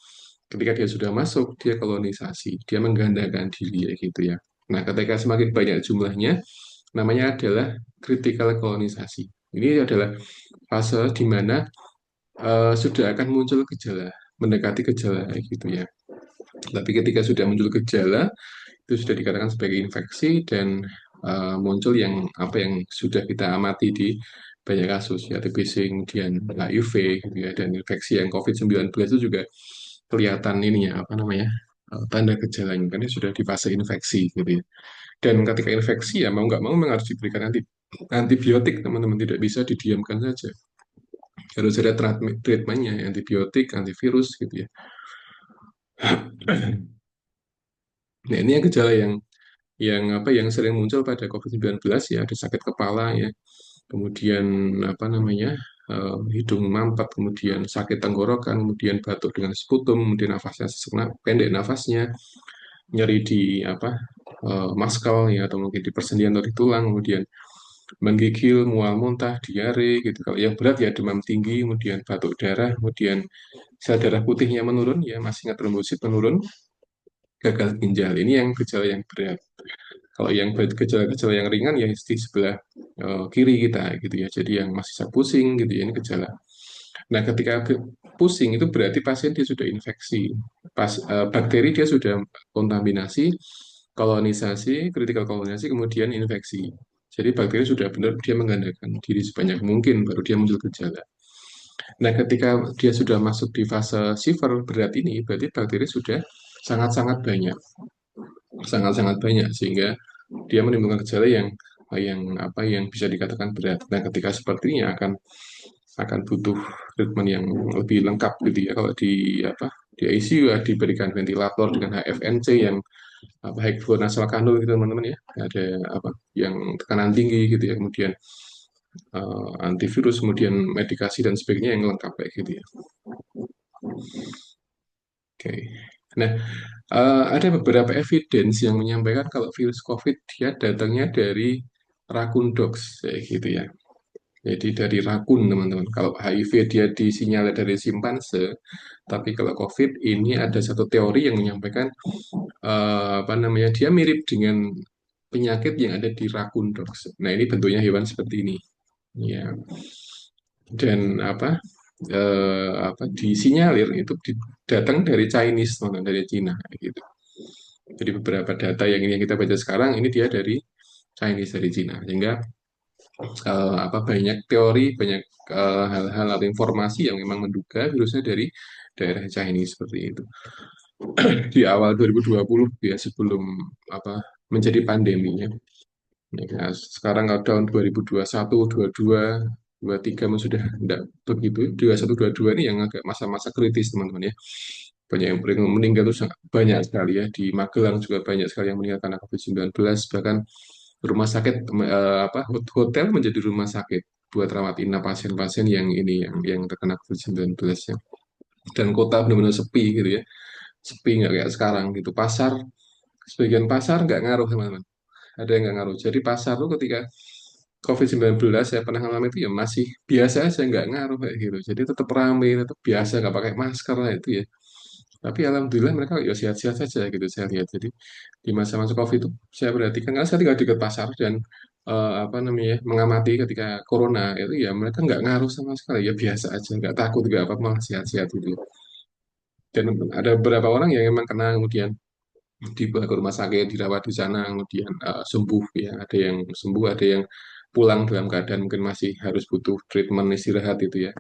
ketika dia sudah masuk dia kolonisasi, dia menggandakan diri ya gitu ya. Nah, ketika semakin banyak jumlahnya namanya adalah critical kolonisasi. Ini adalah fase di mana sudah akan muncul gejala, mendekati gejala kayak gitu ya. Tapi ketika sudah muncul gejala, itu sudah dikatakan sebagai infeksi dan muncul yang apa yang sudah kita amati di banyak kasus ya TBC kemudian HIV gitu ya, dan infeksi yang COVID-19 itu juga kelihatan ini ya apa namanya tanda gejalanya karena sudah di fase infeksi gitu ya. Dan ketika infeksi ya mau nggak mau memang harus diberikan antibiotik teman-teman, tidak bisa didiamkan saja, harus ada treatmentnya, antibiotik antivirus gitu ya. Nah, ini yang gejala yang apa yang sering muncul pada COVID-19 ya, ada sakit kepala ya, kemudian apa namanya hidung mampet, kemudian sakit tenggorokan, kemudian batuk dengan sekutum, kemudian nafasnya sesak, pendek nafasnya, nyeri di apa muscle ya, atau mungkin di persendian atau di tulang, kemudian menggigil, mual muntah, diare gitu. Kalau yang berat ya demam tinggi, kemudian batuk darah, kemudian sel darah putihnya menurun ya, masih ingat trombosit menurun, gagal ginjal. Ini yang gejala yang berat. Kalau yang gejala-gejala yang ringan ya di sebelah kiri kita gitu ya. Jadi yang masih pusing gitu ya, ini gejala. Nah, ketika pusing itu berarti pasien dia sudah infeksi. Bakteri dia sudah kontaminasi, kolonisasi, critical kolonisasi, kemudian infeksi. Jadi bakteri sudah benar dia menggandakan diri sebanyak mungkin baru dia muncul gejala. Nah, ketika dia sudah masuk di fase severe berat ini, berarti bakteri sudah sangat-sangat banyak, sangat-sangat banyak sehingga dia menimbulkan gejala yang apa yang bisa dikatakan berat. Nah, ketika sepertinya akan butuh treatment yang lebih lengkap gitu ya. Kalau di apa di ICU ya diberikan ventilator dengan HFNC yang apa high flow nasal cannula gitu teman-teman ya. Ada apa yang tekanan tinggi gitu ya. Kemudian antivirus, kemudian medikasi dan sebagainya yang lengkap kayak gitu ya. Oke. Nah, ada beberapa evidence yang menyampaikan kalau virus COVID dia datangnya dari raccoon dogs, kayak gitu ya. Jadi dari rakun teman-teman. Kalau HIV dia disinyalir dari simpanse, tapi kalau COVID ini ada satu teori yang menyampaikan apa namanya dia mirip dengan penyakit yang ada di rakun dogs. Nah, ini bentuknya hewan seperti ini. Ya. Dan apa disinyalir itu datang dari Chinese, teman-teman, dari Cina gitu. Jadi beberapa data yang ini yang kita baca sekarang ini dia dari Chinese, dari Cina. Sehingga apa banyak teori, banyak hal-hal atau informasi yang memang menduga virusnya dari daerah Chinese seperti itu. Di awal 2020 ya, sebelum apa menjadi pandeminya. Ya, sekarang kalau tahun 2021, 22, 23 sudah tidak begitu. 21, 22 ini yang agak masa-masa kritis teman-teman ya. Banyak yang meninggal itu sangat banyak sekali ya. Di Magelang juga banyak sekali yang meninggal karena COVID-19. Bahkan rumah sakit apa hotel menjadi rumah sakit buat rawat inap pasien-pasien yang ini yang terkena COVID-19 ya. Dan kota benar-benar sepi gitu ya. Sepi nggak kayak sekarang gitu. Pasar, sebagian pasar nggak ngaruh teman-teman. Ada yang nggak ngaruh. Jadi pasar tuh ketika COVID-19 saya pernah ngalamin itu ya masih biasa aja, nggak ngaruh kayak gitu. Jadi tetap ramai, tetap biasa, nggak pakai masker lah itu ya. Tapi alhamdulillah mereka ya sehat-sehat saja gitu saya lihat. Jadi di masa-masa COVID itu saya perhatikan karena saya tinggal di dekat pasar dan apa namanya mengamati ketika corona itu ya mereka nggak ngaruh sama sekali, ya biasa aja, nggak takut nggak apa malah sehat-sehat gitu. Dan ada beberapa orang yang memang kena kemudian dibawa ke rumah sakit, dirawat di sana, kemudian sembuh ya. Ada yang sembuh, ada yang pulang dalam keadaan mungkin masih harus butuh treatment istirahat itu ya.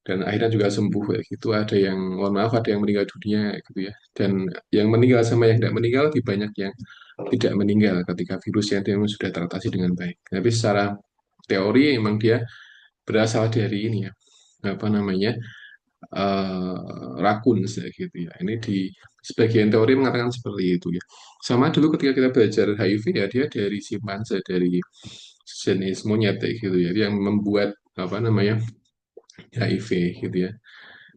Dan akhirnya juga sembuh kayak gitu. Ada yang, mohon maaf, ada yang meninggal dunia kayak gitu ya. Dan yang meninggal sama yang tidak meninggal lebih banyak yang tidak meninggal ketika virusnya itu memang sudah teratasi dengan baik. Tapi secara teori memang dia berasal dari ini ya, apa namanya, eh, rakun gitu ya. Ini di sebagian teori mengatakan seperti itu ya. Sama dulu ketika kita belajar HIV ya dia dari simpanse, dari jenis monyet ya, gitu ya, yang membuat apa namanya HIV gitu ya,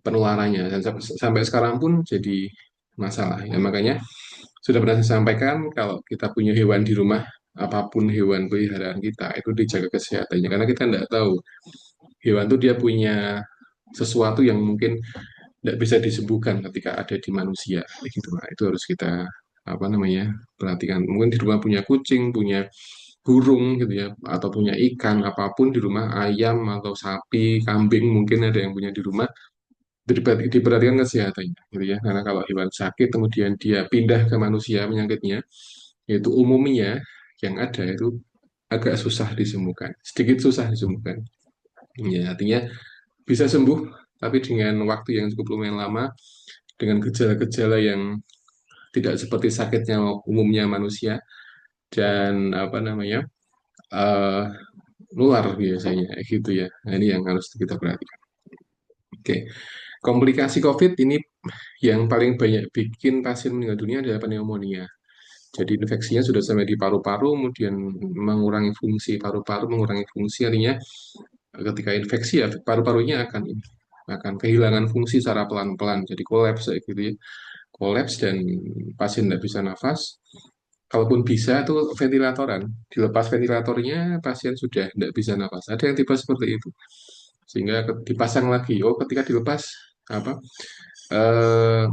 penularannya dan sampai sekarang pun jadi masalah ya. Makanya sudah pernah saya sampaikan kalau kita punya hewan di rumah, apapun hewan peliharaan kita itu dijaga kesehatannya karena kita tidak tahu hewan itu dia punya sesuatu yang mungkin tidak bisa disembuhkan ketika ada di manusia gitu. Nah, itu harus kita apa namanya perhatikan. Mungkin di rumah punya kucing, punya burung gitu ya, atau punya ikan, apapun di rumah, ayam atau sapi, kambing mungkin ada yang punya di rumah, diperhatikan kesehatannya gitu ya. Karena kalau hewan sakit kemudian dia pindah ke manusia penyakitnya, yaitu umumnya yang ada itu agak susah disembuhkan, sedikit susah disembuhkan. Ya, artinya bisa sembuh, tapi dengan waktu yang cukup lumayan lama, dengan gejala-gejala yang tidak seperti sakitnya umumnya manusia dan apa namanya eh, nular biasanya gitu ya. Nah, ini yang harus kita perhatikan. Oke, komplikasi COVID ini yang paling banyak bikin pasien meninggal dunia adalah pneumonia. Jadi infeksinya sudah sampai di paru-paru, kemudian mengurangi fungsi paru-paru, mengurangi fungsi artinya ketika infeksi ya paru-parunya akan kehilangan fungsi secara pelan-pelan, jadi kolaps kayak gitu ya, kolaps dan pasien tidak bisa nafas. Kalaupun bisa tuh ventilatoran, dilepas ventilatornya pasien sudah tidak bisa nafas. Ada yang tipe seperti itu, sehingga dipasang lagi. Oh, ketika dilepas apa eh,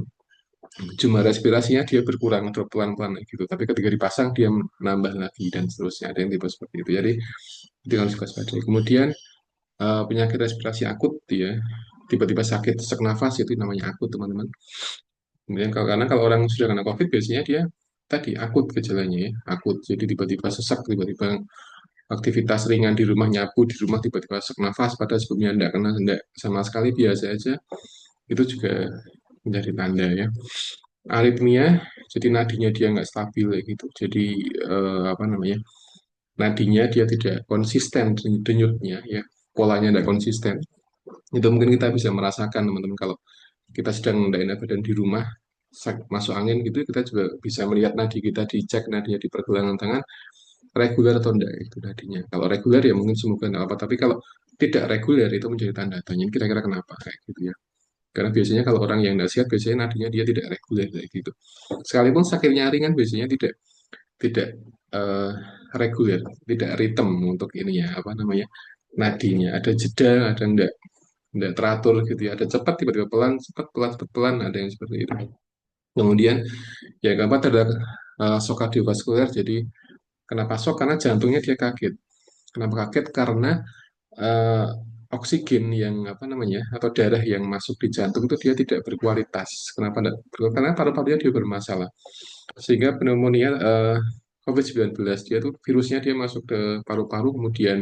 jumlah respirasinya dia berkurang drop pelan-pelan gitu. Tapi ketika dipasang dia nambah lagi dan seterusnya. Ada yang tipe seperti itu. Jadi itu harus waspadai. Kemudian penyakit respirasi akut ya, tiba-tiba sakit sesak nafas itu namanya akut teman-teman. Kemudian karena kalau orang sudah kena COVID biasanya dia tadi akut gejalanya ya, akut. Jadi tiba-tiba sesak, tiba-tiba aktivitas ringan di rumah, nyapu di rumah tiba-tiba sesak nafas padahal sebelumnya enggak sama sekali, biasa aja. Itu juga menjadi tanda ya. Aritmia, jadi nadinya dia nggak stabil kayak gitu. Jadi apa namanya? Nadinya dia tidak konsisten denyutnya ya. Polanya tidak konsisten. Itu mungkin kita bisa merasakan teman-teman kalau kita sedang tidak enak badan di rumah, masuk angin gitu, kita juga bisa melihat nadi kita, dicek nadinya di pergelangan tangan reguler atau enggak itu nadinya. Kalau reguler ya mungkin semoga enggak apa, tapi kalau tidak reguler itu menjadi tanda tanya kira-kira kenapa kayak gitu ya. Karena biasanya kalau orang yang tidak sehat biasanya nadinya dia tidak reguler kayak gitu. Sekalipun sakitnya ringan biasanya tidak tidak eh, reguler, tidak ritme untuk ini ya apa namanya nadinya. Ada jeda, ada enggak teratur gitu ya. Ada cepat tiba-tiba pelan, cepat pelan, ada yang seperti itu. Kemudian yang keempat adalah shock kardiovaskuler. Jadi kenapa shock? Karena jantungnya dia kaget. Kenapa kaget? Karena eh, oksigen yang apa namanya atau darah yang masuk di jantung itu dia tidak berkualitas. Kenapa tidak? Karena paru-parunya dia bermasalah. Sehingga pneumonia COVID-19 dia tuh virusnya dia masuk ke paru-paru, kemudian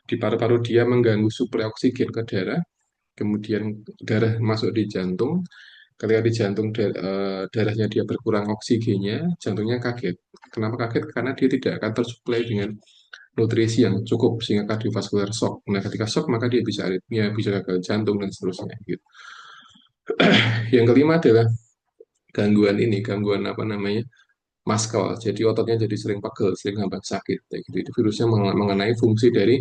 di paru-paru dia mengganggu suplai oksigen ke darah, kemudian darah masuk di jantung. Ketika di jantung darahnya dia berkurang oksigennya, jantungnya kaget. Kenapa kaget? Karena dia tidak akan tersuplai dengan nutrisi yang cukup sehingga kardiovaskular shock. Nah, ketika shock maka dia bisa aritmia, bisa gagal jantung dan seterusnya gitu. Yang kelima adalah gangguan apa namanya? Muscle. Jadi ototnya jadi sering pegel, sering gampang sakit kayak gitu. Itu virusnya mengenai fungsi dari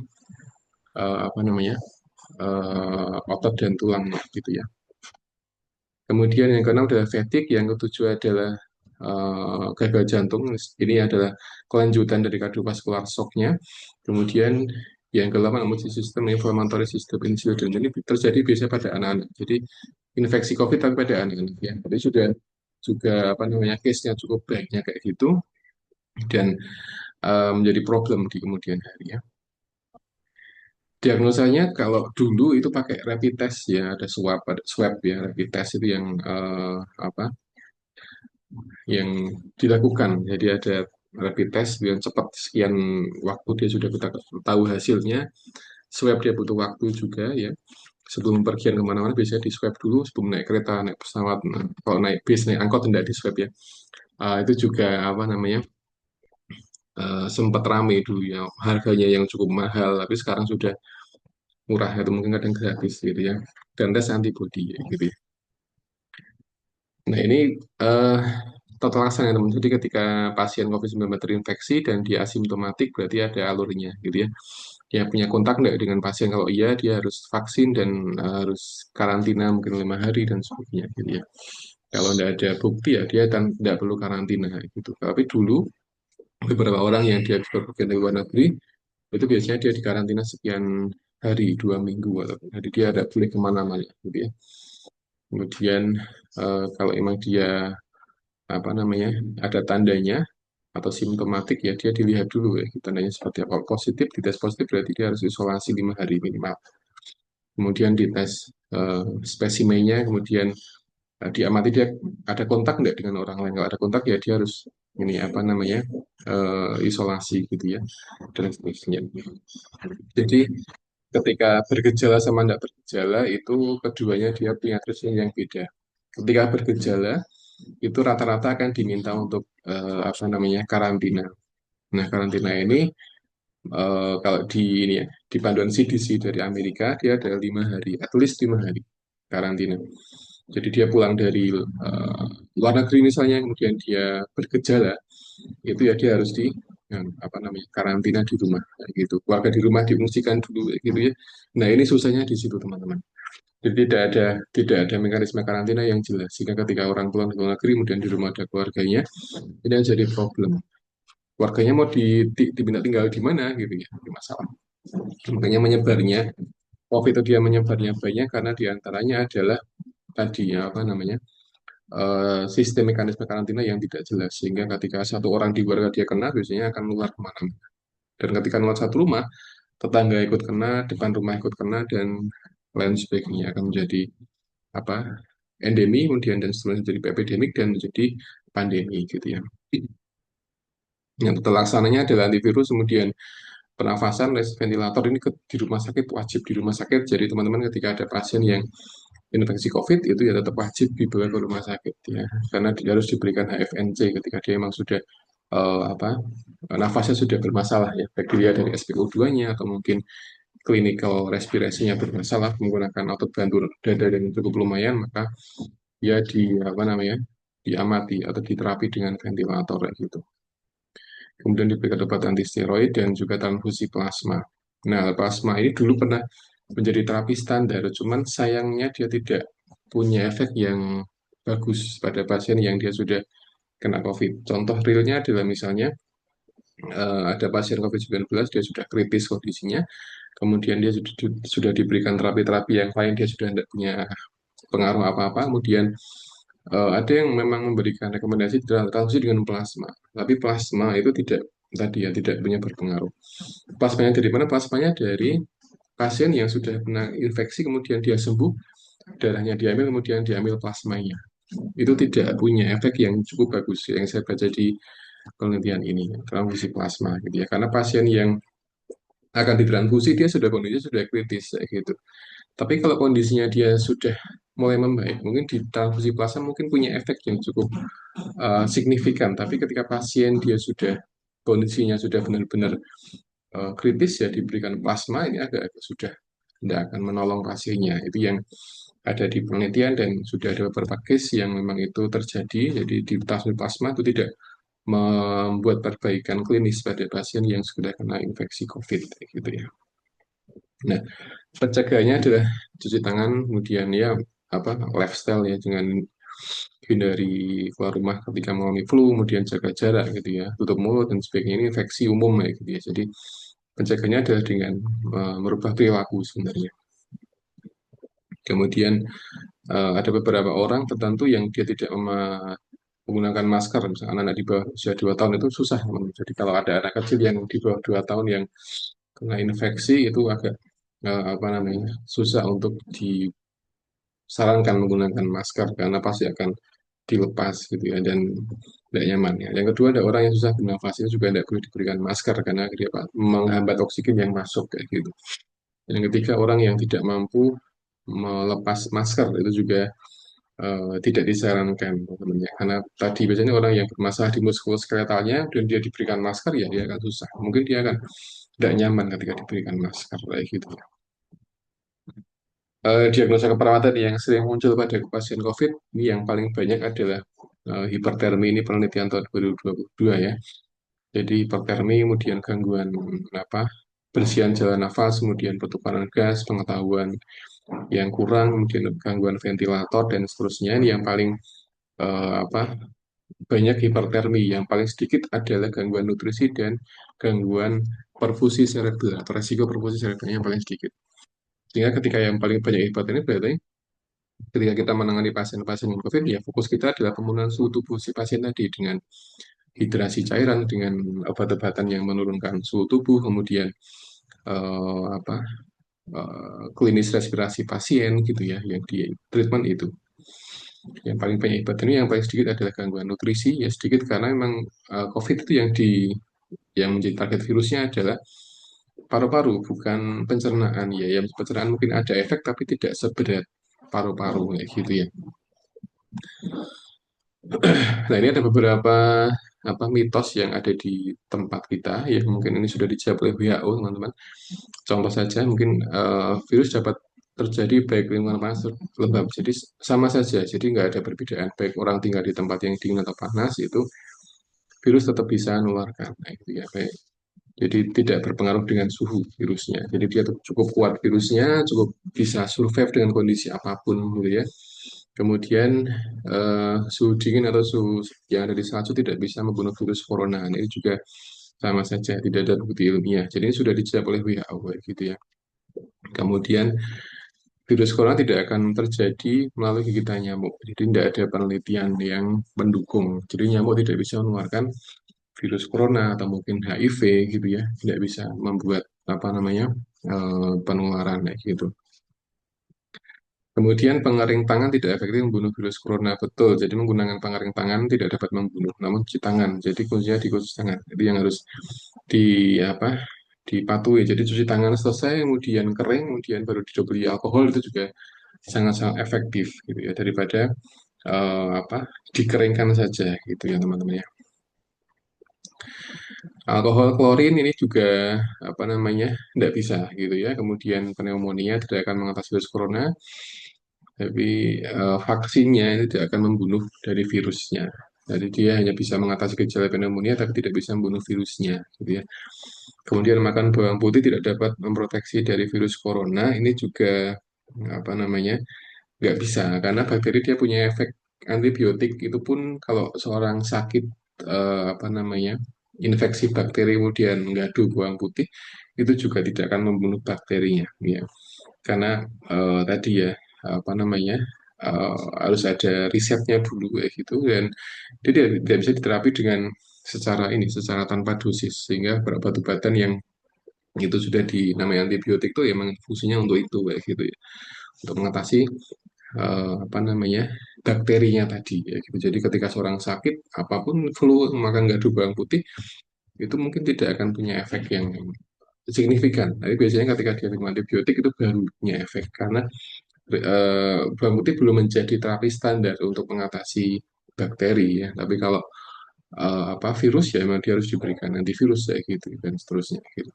apa namanya? Otot dan tulang gitu ya. Kemudian yang keenam adalah fatigue, yang ketujuh adalah gagal jantung. Ini adalah kelanjutan dari kardiovaskular shock-nya. Kemudian yang ke-8 multisistem inflammatory system incident. Ini terjadi biasanya pada anak-anak. Jadi infeksi COVID tapi pada anak-anak ya. Jadi sudah juga apa namanya case-nya cukup banyak kayak gitu dan menjadi problem di kemudian hari ya. Diagnosanya kalau dulu itu pakai rapid test ya, ada swab ya, rapid test itu yang apa yang dilakukan. Jadi ada rapid test yang cepat sekian waktu dia sudah kita tahu hasilnya. Swab dia butuh waktu juga ya. Sebelum pergian kemana-mana biasanya di swab dulu sebelum naik kereta, naik pesawat. Nah, kalau naik bis, naik angkot tidak di swab ya. Itu juga apa namanya sempat rame dulu ya. Harganya yang cukup mahal, tapi sekarang sudah murah atau mungkin kadang gratis gitu ya, dan tes antibody gitu ya. Nah, ini eh, tata laksana teman. Jadi ketika pasien COVID-19 terinfeksi dan dia asimptomatik, berarti ada alurnya gitu ya. Dia punya kontak nggak dengan pasien? Kalau iya, dia harus vaksin dan harus karantina mungkin 5 hari dan sebagainya gitu ya. Kalau tidak ada bukti ya dia tidak perlu karantina gitu. Tapi dulu beberapa orang yang dia berpergian ke luar negeri itu biasanya dia dikarantina sekian hari, 2 minggu, jadi dia tidak boleh kemana-mana gitu ya. Kemudian kalau emang dia apa namanya ada tandanya atau simptomatik ya dia dilihat dulu ya tandanya seperti apa. Kalau positif, dites positif berarti dia harus isolasi 5 hari minimal. Kemudian dites spesimennya, kemudian diamati dia ada kontak nggak dengan orang lain. Kalau ada kontak ya dia harus ini apa namanya isolasi gitu ya, dan seterusnya. Jadi ketika bergejala sama tidak bergejala itu keduanya dia punya treatment yang beda. Ketika bergejala itu rata-rata akan diminta untuk apa namanya karantina. Nah, karantina ini kalau di ini ya di panduan CDC dari Amerika dia ada 5 hari, at least 5 hari karantina. Jadi dia pulang dari luar negeri misalnya, kemudian dia bergejala, itu ya dia harus di apa namanya karantina di rumah kayak gitu. Keluarga di rumah diungsikan dulu kayak gitu ya. Nah, ini susahnya di situ teman-teman. Jadi tidak ada mekanisme karantina yang jelas. Sehingga ketika orang pulang ke luar negeri, kemudian di rumah ada keluarganya, ini yang jadi problem. Keluarganya mau diminta tinggal di mana gitu ya, ini masalah. Makanya menyebarnya, COVID itu dia menyebarnya banyak karena diantaranya adalah tadi ya, apa namanya, sistem mekanisme karantina yang tidak jelas. Sehingga ketika satu orang di keluarga dia kena, biasanya akan menular kemana-mana. Dan ketika menular satu rumah, tetangga ikut kena, depan rumah ikut kena, dan lain sebagainya akan menjadi apa endemi, kemudian dan seterusnya menjadi epidemik dan menjadi pandemi gitu ya. Yang terlaksananya adalah antivirus, kemudian pernafasan, ventilator ini di rumah sakit wajib di rumah sakit. Jadi teman-teman ketika ada pasien yang infeksi COVID itu ya tetap wajib dibawa ke rumah sakit ya, karena dia harus diberikan HFNC ketika dia memang sudah apa nafasnya sudah bermasalah ya, baik dilihat dari SpO2-nya atau mungkin clinical respirasinya bermasalah menggunakan otot bantu dada yang cukup lumayan, maka dia apa namanya diamati atau diterapi dengan ventilator kayak gitu. Kemudian diberikan obat antisteroid dan juga transfusi plasma. Nah, plasma ini dulu pernah menjadi terapi standar, cuman sayangnya dia tidak punya efek yang bagus pada pasien yang dia sudah kena COVID. Contoh realnya adalah misalnya ada pasien COVID-19, dia sudah kritis kondisinya, kemudian dia sudah diberikan terapi-terapi yang lain, dia sudah tidak punya pengaruh apa-apa, kemudian ada yang memang memberikan rekomendasi transfusi dengan plasma, tapi plasma itu tidak tadi ya tidak punya berpengaruh. Plasmanya dari mana? Plasmanya dari pasien yang sudah kena infeksi kemudian dia sembuh, darahnya diambil kemudian diambil plasmanya. Itu tidak punya efek yang cukup bagus yang saya baca di penelitian ini, transfusi plasma gitu ya. Karena pasien yang akan ditransfusi dia sudah kondisinya sudah kritis kayak gitu. Tapi kalau kondisinya dia sudah mulai membaik, mungkin di transfusi plasma mungkin punya efek yang cukup signifikan. Tapi ketika pasien dia sudah kondisinya sudah benar-benar kritis ya diberikan plasma ini agak-agak sudah tidak akan menolong pasiennya. Itu yang ada di penelitian dan sudah ada beberapa case yang memang itu terjadi. Jadi di transfusi plasma itu tidak membuat perbaikan klinis pada pasien yang sudah kena infeksi COVID gitu ya. Nah, pencegahannya adalah cuci tangan, kemudian ya apa lifestyle ya dengan hindari keluar rumah ketika mengalami flu, kemudian jaga jarak gitu ya, tutup mulut dan sebagainya. Ini infeksi umum ya gitu ya. Jadi pencegahannya adalah dengan merubah perilaku sebenarnya. Kemudian ada beberapa orang tertentu yang dia tidak menggunakan masker, misalnya anak-anak di bawah usia 2 tahun itu susah. Jadi kalau ada anak kecil yang di bawah 2 tahun yang kena infeksi itu agak apa namanya susah untuk disarankan menggunakan masker karena pasti akan dilepas gitu ya dan tidak nyaman ya. Yang kedua ada orang yang susah bernafas itu juga tidak perlu diberikan masker karena dia menghambat oksigen yang masuk kayak gitu. Yang ketiga orang yang tidak mampu melepas masker itu juga tidak disarankan teman-teman, karena tadi biasanya orang yang bermasalah di muskuloskeletalnya dan dia diberikan masker ya dia akan susah. Mungkin dia akan tidak nyaman ketika diberikan masker kayak gitu. Diagnosa keperawatan yang sering muncul pada pasien COVID ini yang paling banyak adalah hipertermi, ini penelitian tahun 2022 ya. Jadi hipertermi, kemudian gangguan apa bersihan jalan nafas, kemudian pertukaran gas, pengetahuan yang kurang, kemudian gangguan ventilator dan seterusnya. Ini yang paling apa banyak hipertermi. Yang paling sedikit adalah gangguan nutrisi dan gangguan perfusi serebral atau resiko perfusi serebral yang paling sedikit. Sehingga ketika yang paling banyak hipertermi berarti ketika kita menangani pasien-pasien yang COVID, ya fokus kita adalah pemenuhan suhu tubuh si pasien tadi dengan hidrasi cairan, dengan obat-obatan yang menurunkan suhu tubuh, kemudian apa klinis respirasi pasien gitu ya, yang di treatment itu. Yang paling banyak hipertermi, yang paling sedikit adalah gangguan nutrisi, ya sedikit karena memang COVID itu yang menjadi target virusnya adalah paru-paru, bukan pencernaan ya. Yang pencernaan mungkin ada efek tapi tidak seberat paru-paru ya gitu ya. Nah, ini ada beberapa mitos yang ada di tempat kita ya mungkin ini sudah dijawab oleh WHO teman-teman. Contoh saja mungkin virus dapat terjadi baik lingkungan panas atau lembab. Jadi sama saja. Jadi nggak ada perbedaan baik orang tinggal di tempat yang dingin atau panas itu virus tetap bisa menularkan. Nah, itu ya baik. Jadi tidak berpengaruh dengan suhu virusnya. Jadi dia cukup kuat virusnya, cukup bisa survive dengan kondisi apapun gitu ya. Kemudian suhu dingin atau suhu yang ada di salju tidak bisa membunuh virus corona. Nah, ini juga sama saja, tidak ada bukti ilmiah. Jadi ini sudah dijawab oleh WHO gitu ya. Kemudian virus corona tidak akan terjadi melalui gigitan nyamuk. Jadi tidak ada penelitian yang mendukung. Jadi nyamuk tidak bisa mengeluarkan virus corona atau mungkin HIV gitu ya, tidak bisa membuat apa namanya penularan kayak gitu. Kemudian pengering tangan tidak efektif membunuh virus corona, betul. Jadi menggunakan pengering tangan tidak dapat membunuh, namun cuci tangan. Jadi kuncinya di cuci tangan. Jadi yang harus di apa dipatuhi. Jadi cuci tangan selesai, kemudian kering, kemudian baru didobeli alkohol itu juga sangat-sangat efektif gitu ya daripada dikeringkan saja gitu ya teman-teman ya. Alkohol klorin ini juga apa namanya tidak bisa gitu ya. Kemudian pneumonia tidak akan mengatasi virus corona, tapi vaksinnya itu tidak akan membunuh dari virusnya. Jadi dia hanya bisa mengatasi gejala pneumonia, tapi tidak bisa membunuh virusnya, gitu ya. Kemudian makan bawang putih tidak dapat memproteksi dari virus corona. Ini juga apa namanya nggak bisa karena bakteri dia punya efek antibiotik. Itu pun kalau seorang sakit apa namanya infeksi bakteri kemudian ngadu bawang putih itu juga tidak akan membunuh bakterinya, ya karena tadi ya apa namanya harus ada risetnya dulu kayak gitu dan dia tidak bisa diterapi dengan secara tanpa dosis sehingga beberapa obat-obatan yang itu sudah dinamai antibiotik itu emang fungsinya untuk itu kayak gitu ya untuk mengatasi apa namanya bakterinya tadi ya gitu. Jadi ketika seorang sakit apapun flu makan nggak ada bawang putih itu mungkin tidak akan punya efek yang signifikan. Tapi biasanya ketika dia minum antibiotik itu baru punya efek karena bawang putih belum menjadi terapi standar untuk mengatasi bakteri ya. Tapi kalau virus ya memang dia harus diberikan antivirus ya gitu dan seterusnya gitu.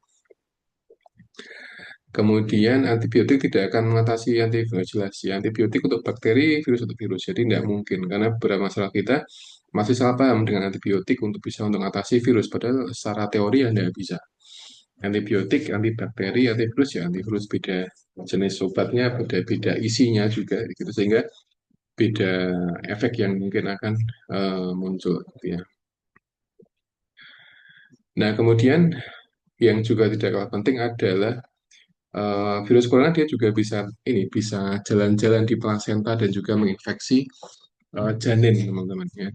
Kemudian antibiotik tidak akan mengatasi antivirus jelas ya. Antibiotik untuk bakteri, virus untuk virus. Jadi tidak mungkin karena beberapa masalah kita masih salah paham dengan antibiotik untuk bisa untuk mengatasi virus. Padahal secara teori ya tidak bisa. Antibiotik, antibakteri, antivirus ya antivirus beda jenis obatnya, beda isinya juga gitu sehingga beda efek yang mungkin akan muncul gitu ya. Nah, kemudian yang juga tidak kalah penting adalah virus corona dia juga bisa jalan-jalan di plasenta dan juga menginfeksi janin teman-teman ya.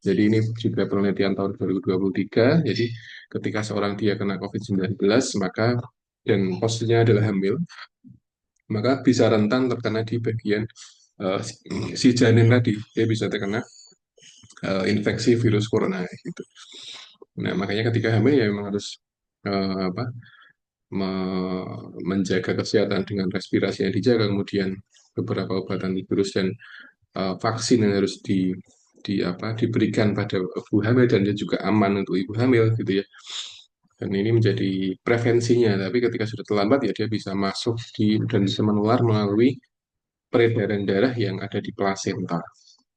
Jadi ini juga penelitian tahun 2023. Jadi ketika seorang dia kena COVID-19 maka dan posisinya adalah hamil, maka bisa rentan terkena di bagian uh, si janin tadi. Dia bisa terkena infeksi virus corona gitu. Nah, makanya ketika hamil ya memang harus apa menjaga kesehatan dengan respirasi yang dijaga, kemudian beberapa obat anti virus dan vaksin yang harus diberikan pada ibu hamil dan dia juga aman untuk ibu hamil gitu ya. Dan ini menjadi prevensinya, tapi ketika sudah terlambat ya dia bisa masuk dan bisa menular melalui peredaran darah yang ada di plasenta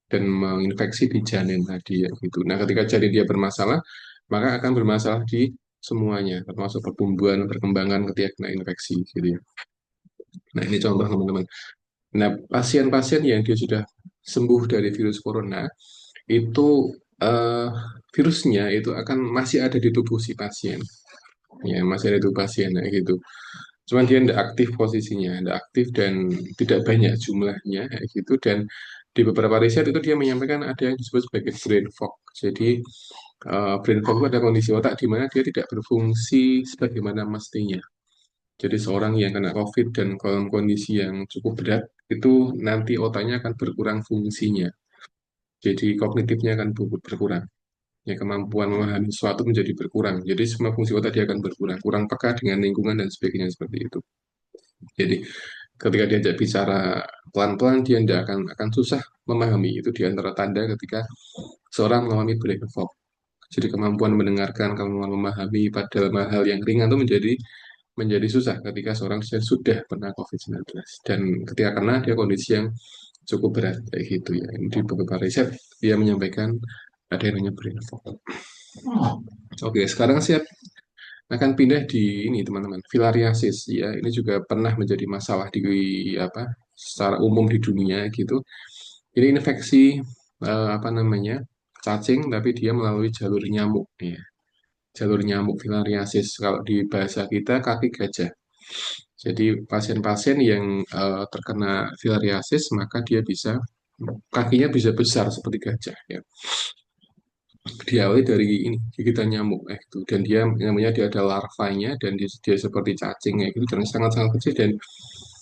dan menginfeksi di janin tadi ya gitu. Nah, ketika janin dia bermasalah, maka akan bermasalah di semuanya, termasuk pertumbuhan, perkembangan ketika kena infeksi gitu ya. Nah, ini contoh teman-teman. Nah, pasien-pasien yang dia sudah sembuh dari virus corona, itu eh, virusnya itu akan masih ada di tubuh si pasien. Ya, masih ada di tubuh pasien, nah, gitu. Cuman dia tidak aktif posisinya, tidak aktif dan tidak banyak jumlahnya, kayak gitu. Dan di beberapa riset itu dia menyampaikan ada yang disebut sebagai brain fog. Jadi brain fog itu ada kondisi otak di mana dia tidak berfungsi sebagaimana mestinya. Jadi seorang yang kena COVID dan dalam kondisi yang cukup berat, itu nanti otaknya akan berkurang fungsinya. Jadi kognitifnya akan berkurang. Ya, kemampuan memahami sesuatu menjadi berkurang. Jadi semua fungsi otak dia akan berkurang. Kurang peka dengan lingkungan dan sebagainya seperti itu. Jadi ketika diajak bicara pelan-pelan, dia tidak akan susah memahami. Itu di antara tanda ketika seorang mengalami brain fog. Jadi kemampuan mendengarkan, kemampuan memahami pada hal yang ringan itu menjadi susah ketika seorang sudah pernah COVID-19. Dan ketika kena, dia kondisi yang cukup berat, kayak gitu ya. Di beberapa riset, dia menyampaikan ada yang namanya brain fog. Oke, sekarang siap akan pindah di ini teman-teman, filariasis ya. Ini juga pernah menjadi masalah di apa secara umum di dunia gitu. Ini infeksi apa namanya? Cacing tapi dia melalui jalur nyamuk ya. Jalur nyamuk filariasis kalau di bahasa kita kaki gajah. Jadi pasien-pasien yang terkena filariasis maka dia bisa kakinya bisa besar seperti gajah ya. Diawali dari ini gigitan nyamuk itu dan dia namanya dia ada larvanya dan dia seperti cacing gitu dan sangat-sangat kecil dan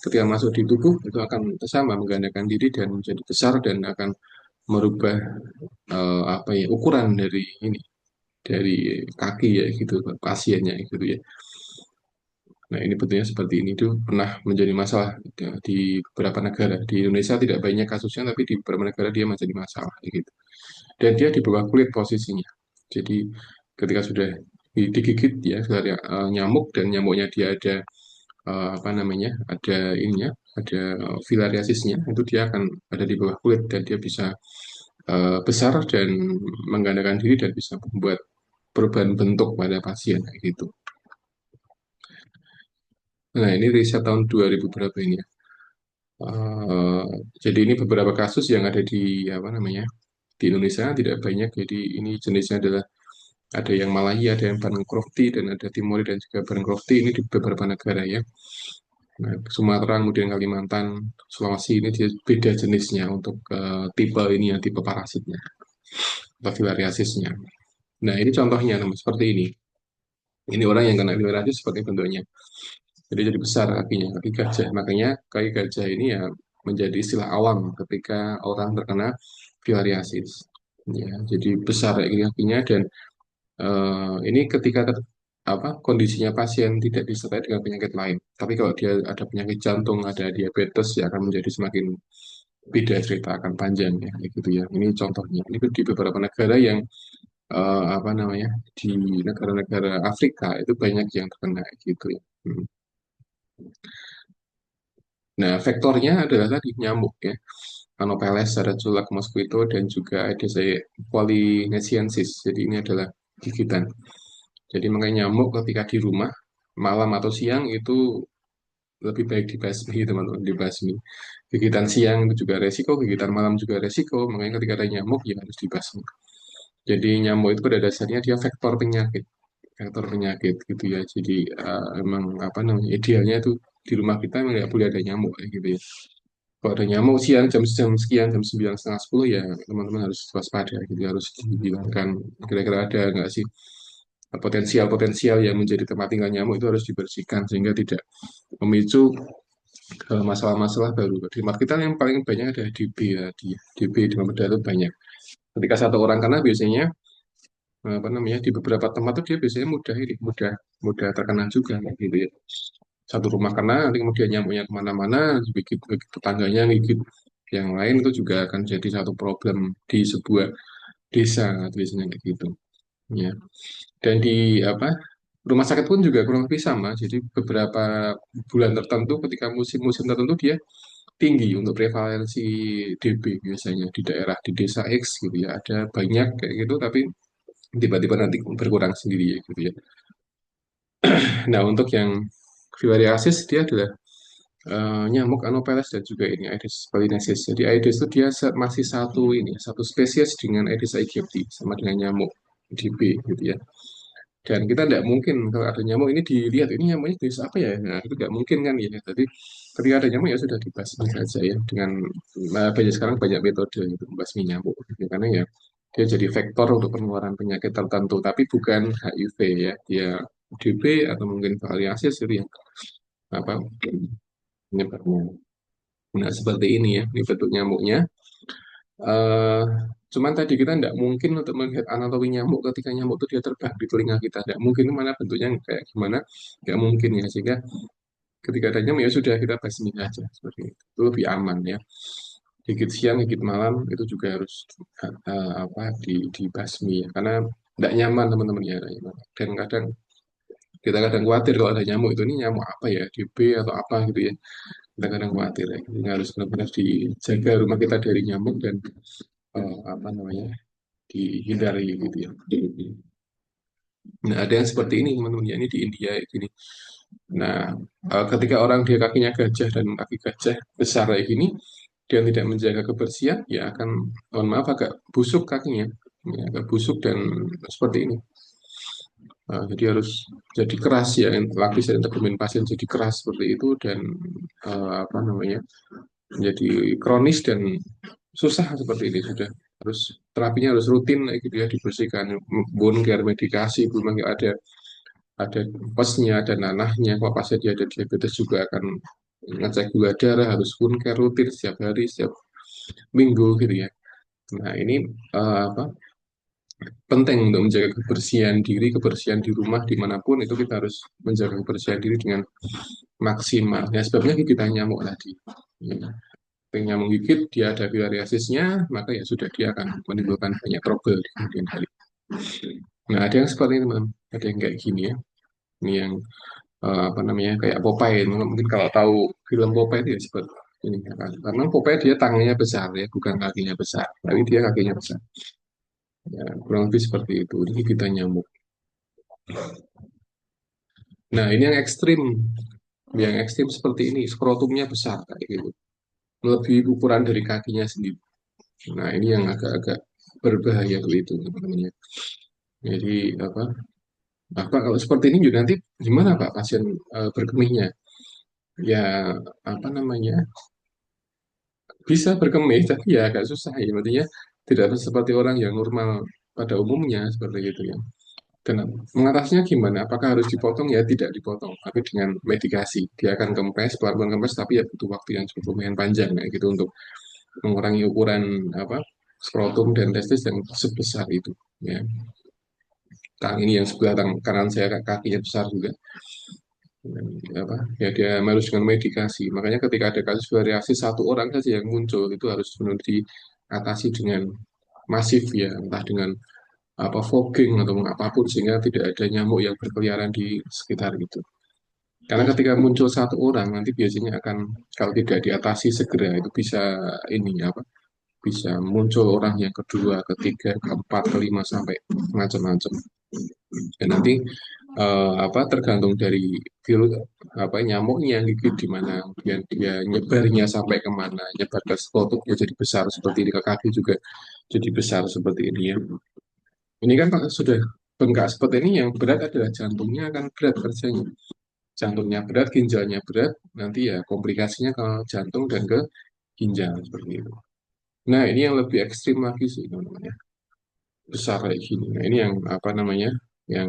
ketika masuk di tubuh itu akan sama menggandakan diri dan menjadi besar dan akan merubah apa ya ukuran dari kaki ya gitu pasiennya gitu ya. Nah, ini bentuknya seperti ini itu pernah menjadi masalah di beberapa negara. Di Indonesia tidak banyak kasusnya, tapi di beberapa negara dia menjadi masalah gitu. Dan dia di bawah kulit posisinya. Jadi ketika sudah digigit ya dari nyamuk dan nyamuknya dia ada apa namanya? Ada ininya, ada filariasisnya, itu dia akan ada di bawah kulit dan dia bisa besar dan menggandakan diri dan bisa membuat perubahan bentuk pada pasien kayak gitu. Nah, ini riset tahun 2000 berapa ini ya? Eh, jadi ini beberapa kasus yang ada di apa namanya di Indonesia tidak banyak. Jadi ini jenisnya adalah ada yang Malaya, ada yang Bancrofti dan ada Timori dan juga Bancrofti ini di beberapa negara ya. Nah, Sumatera, kemudian Kalimantan, Sulawesi ini dia beda jenisnya untuk tipe ini yang tipe parasitnya atau filariasisnya. Nah ini contohnya teman seperti ini. Ini orang yang kena filariasis sebagai bentuknya. Jadi besar kakinya, kaki gajah. Makanya kaki gajah ini ya menjadi istilah awam ketika orang terkena filariasis. Ya, jadi besar kayak kakinya dan ini ketika apa kondisinya pasien tidak disertai dengan penyakit lain. Tapi kalau dia ada penyakit jantung, ada diabetes, ya akan menjadi semakin beda cerita akan panjang ya, kayak gitu ya. Ini contohnya. Ini di beberapa negara yang apa namanya di negara-negara Afrika itu banyak yang terkena gitu ya. Hmm. Nah, vektornya adalah tadi nyamuk ya. Anopheles, Racula, mosquito, dan juga Aedes polynesiensis. Jadi ini adalah gigitan. Jadi makanya nyamuk ketika di rumah, malam atau siang itu lebih baik dibasmi, teman-teman, dibasmi. Gigitan siang itu juga resiko, gigitan malam juga resiko. Makanya ketika ada nyamuk ya harus dibasmi. Jadi nyamuk itu pada dasarnya dia vektor penyakit gitu ya. Jadi emang apa namanya idealnya itu di rumah kita emang nggak boleh ada nyamuk kayak gitu ya. Kalau ada nyamuk siang jam sekian jam 9 setengah 10 ya teman-teman harus waspada gitu harus dihilangkan. Kira-kira ada nggak sih potensial-potensial yang menjadi tempat tinggal nyamuk itu harus dibersihkan sehingga tidak memicu masalah-masalah baru. Di tempat kita yang paling banyak ada DB ya, DB di berdarah itu banyak. Ketika satu orang kena biasanya apa namanya di beberapa tempat tuh dia biasanya mudah ini mudah mudah terkena juga kayak gitu ya. Satu rumah kena nanti kemudian nyamuknya kemana-mana begitu, begitu tetangganya gigit yang lain itu juga akan jadi satu problem di sebuah desa biasanya kayak gitu ya. Dan di apa Rumah sakit pun juga kurang lebih sama. Jadi beberapa bulan tertentu ketika musim-musim tertentu dia tinggi untuk prevalensi DB biasanya di daerah di desa X gitu ya. Ada banyak kayak gitu tapi tiba-tiba nanti berkurang sendiri ya gitu ya. Nah, untuk yang filariasis dia adalah nyamuk Anopheles dan juga ini Aedes polynesis. Jadi Aedes itu dia masih satu ini, satu spesies dengan Aedes aegypti sama dengan nyamuk DB gitu ya. Dan kita tidak mungkin kalau ada nyamuk ini dilihat ini nyamuknya jenis apa ya. Nah, itu nggak mungkin kan ya. Jadi ketika ada nyamuk ya sudah dibasmi saja ya dengan banyak sekarang banyak metode untuk membasmi nyamuk gitu. Karena ya dia jadi vektor untuk penularan penyakit tertentu tapi bukan HIV ya. Dia DB atau mungkin variasis itu yang apa penyebabnya. Nah, seperti ini ya, ini bentuk nyamuknya. eh Cuman tadi kita tidak mungkin untuk melihat anatomi nyamuk ketika nyamuk itu dia terbang di telinga kita. Tidak mungkin mana bentuknya kayak gimana, nggak mungkin ya. Sehingga ketika ada nyamuk ya sudah kita basmi aja seperti itu. Itu lebih aman ya. Gigit siang, gigit malam itu juga harus apa dibasmi ya. Karena tidak nyaman teman-teman ya. Dan kadang kita kadang khawatir kalau ada nyamuk itu ini nyamuk apa ya, DB atau apa gitu ya. Kita kadang khawatir ya. Jadi harus benar-benar dijaga rumah kita dari nyamuk dan apa namanya dihindari gitu ya. Nah, ada yang seperti ini teman-teman ya, ini di India ya, gini. Nah, ketika orang dia kakinya gajah dan kaki gajah besar kayak gini, dia tidak menjaga kebersihan, ya akan, mohon maaf, agak busuk kakinya, ya, agak busuk dan seperti ini. Jadi harus jadi keras ya, lapisan integumen pasien jadi keras seperti itu dan apa namanya menjadi kronis dan susah seperti ini sudah harus terapinya harus rutin gitu ya dibersihkan bone care medikasi belum lagi ada pesnya ada nanahnya kalau pasien dia ada diabetes juga akan ngecek gula darah harus wound care rutin setiap hari setiap minggu gitu ya. Nah ini apa penting untuk menjaga kebersihan diri kebersihan di rumah dimanapun itu kita harus menjaga kebersihan diri dengan maksimal ya sebabnya kita nyamuk tadi ya. Nyamuk gigit, dia ada filariasisnya, maka ya sudah dia akan menimbulkan banyak trouble di kemudian hari. Nah, ada yang seperti ini, teman. Ada yang kayak gini ya. Ini yang apa namanya kayak Popeye. Mungkin kalau tahu film Popeye itu ya seperti ini ya kan. Karena Popeye dia tangannya besar ya, bukan kakinya besar. Tapi dia kakinya besar. Ya, kurang lebih seperti itu. Ini kita nyamuk. Nah, ini yang ekstrim. Yang ekstrim seperti ini, skrotumnya besar kayak gitu. Melebihi ukuran dari kakinya sendiri. Nah, ini yang agak-agak berbahaya itu teman-teman ya. Jadi apa kalau seperti ini juga nanti gimana Pak pasien berkemihnya? Ya apa namanya bisa berkemih tapi ya agak susah ya. Artinya tidak seperti orang yang normal pada umumnya seperti itu ya. Dan mengatasinya gimana? Apakah harus dipotong? Ya tidak dipotong, tapi dengan medikasi. Dia akan kempes, pelan-pelan kempes, tapi ya butuh waktu yang cukup lumayan panjang kayak gitu untuk mengurangi ukuran apa skrotum dan testis yang sebesar itu. Ya, ini yang sebelah kanan saya kakinya besar juga. Apa ya dia harus dengan medikasi makanya ketika ada kasus variasi satu orang saja yang muncul itu harus benar diatasi dengan masif ya entah dengan apa fogging atau apapun sehingga tidak ada nyamuk yang berkeliaran di sekitar itu karena ketika muncul satu orang nanti biasanya akan kalau tidak diatasi segera itu bisa ini apa bisa muncul orang yang kedua, ketiga, keempat, kelima sampai macam-macam. Dan nanti apa tergantung dari virus apa nyamuknya gitu di mana dia nyebarnya sampai kemana nyebar ke skotupnya jadi besar seperti ini ke kaki juga jadi besar seperti ini ya ini kan kalau sudah bengkak seperti ini yang berat adalah jantungnya akan berat kerjanya jantungnya berat ginjalnya berat nanti ya komplikasinya ke jantung dan ke ginjal seperti itu nah ini yang lebih ekstrim lagi sih namanya besar kayak gini nah ini yang apa namanya yang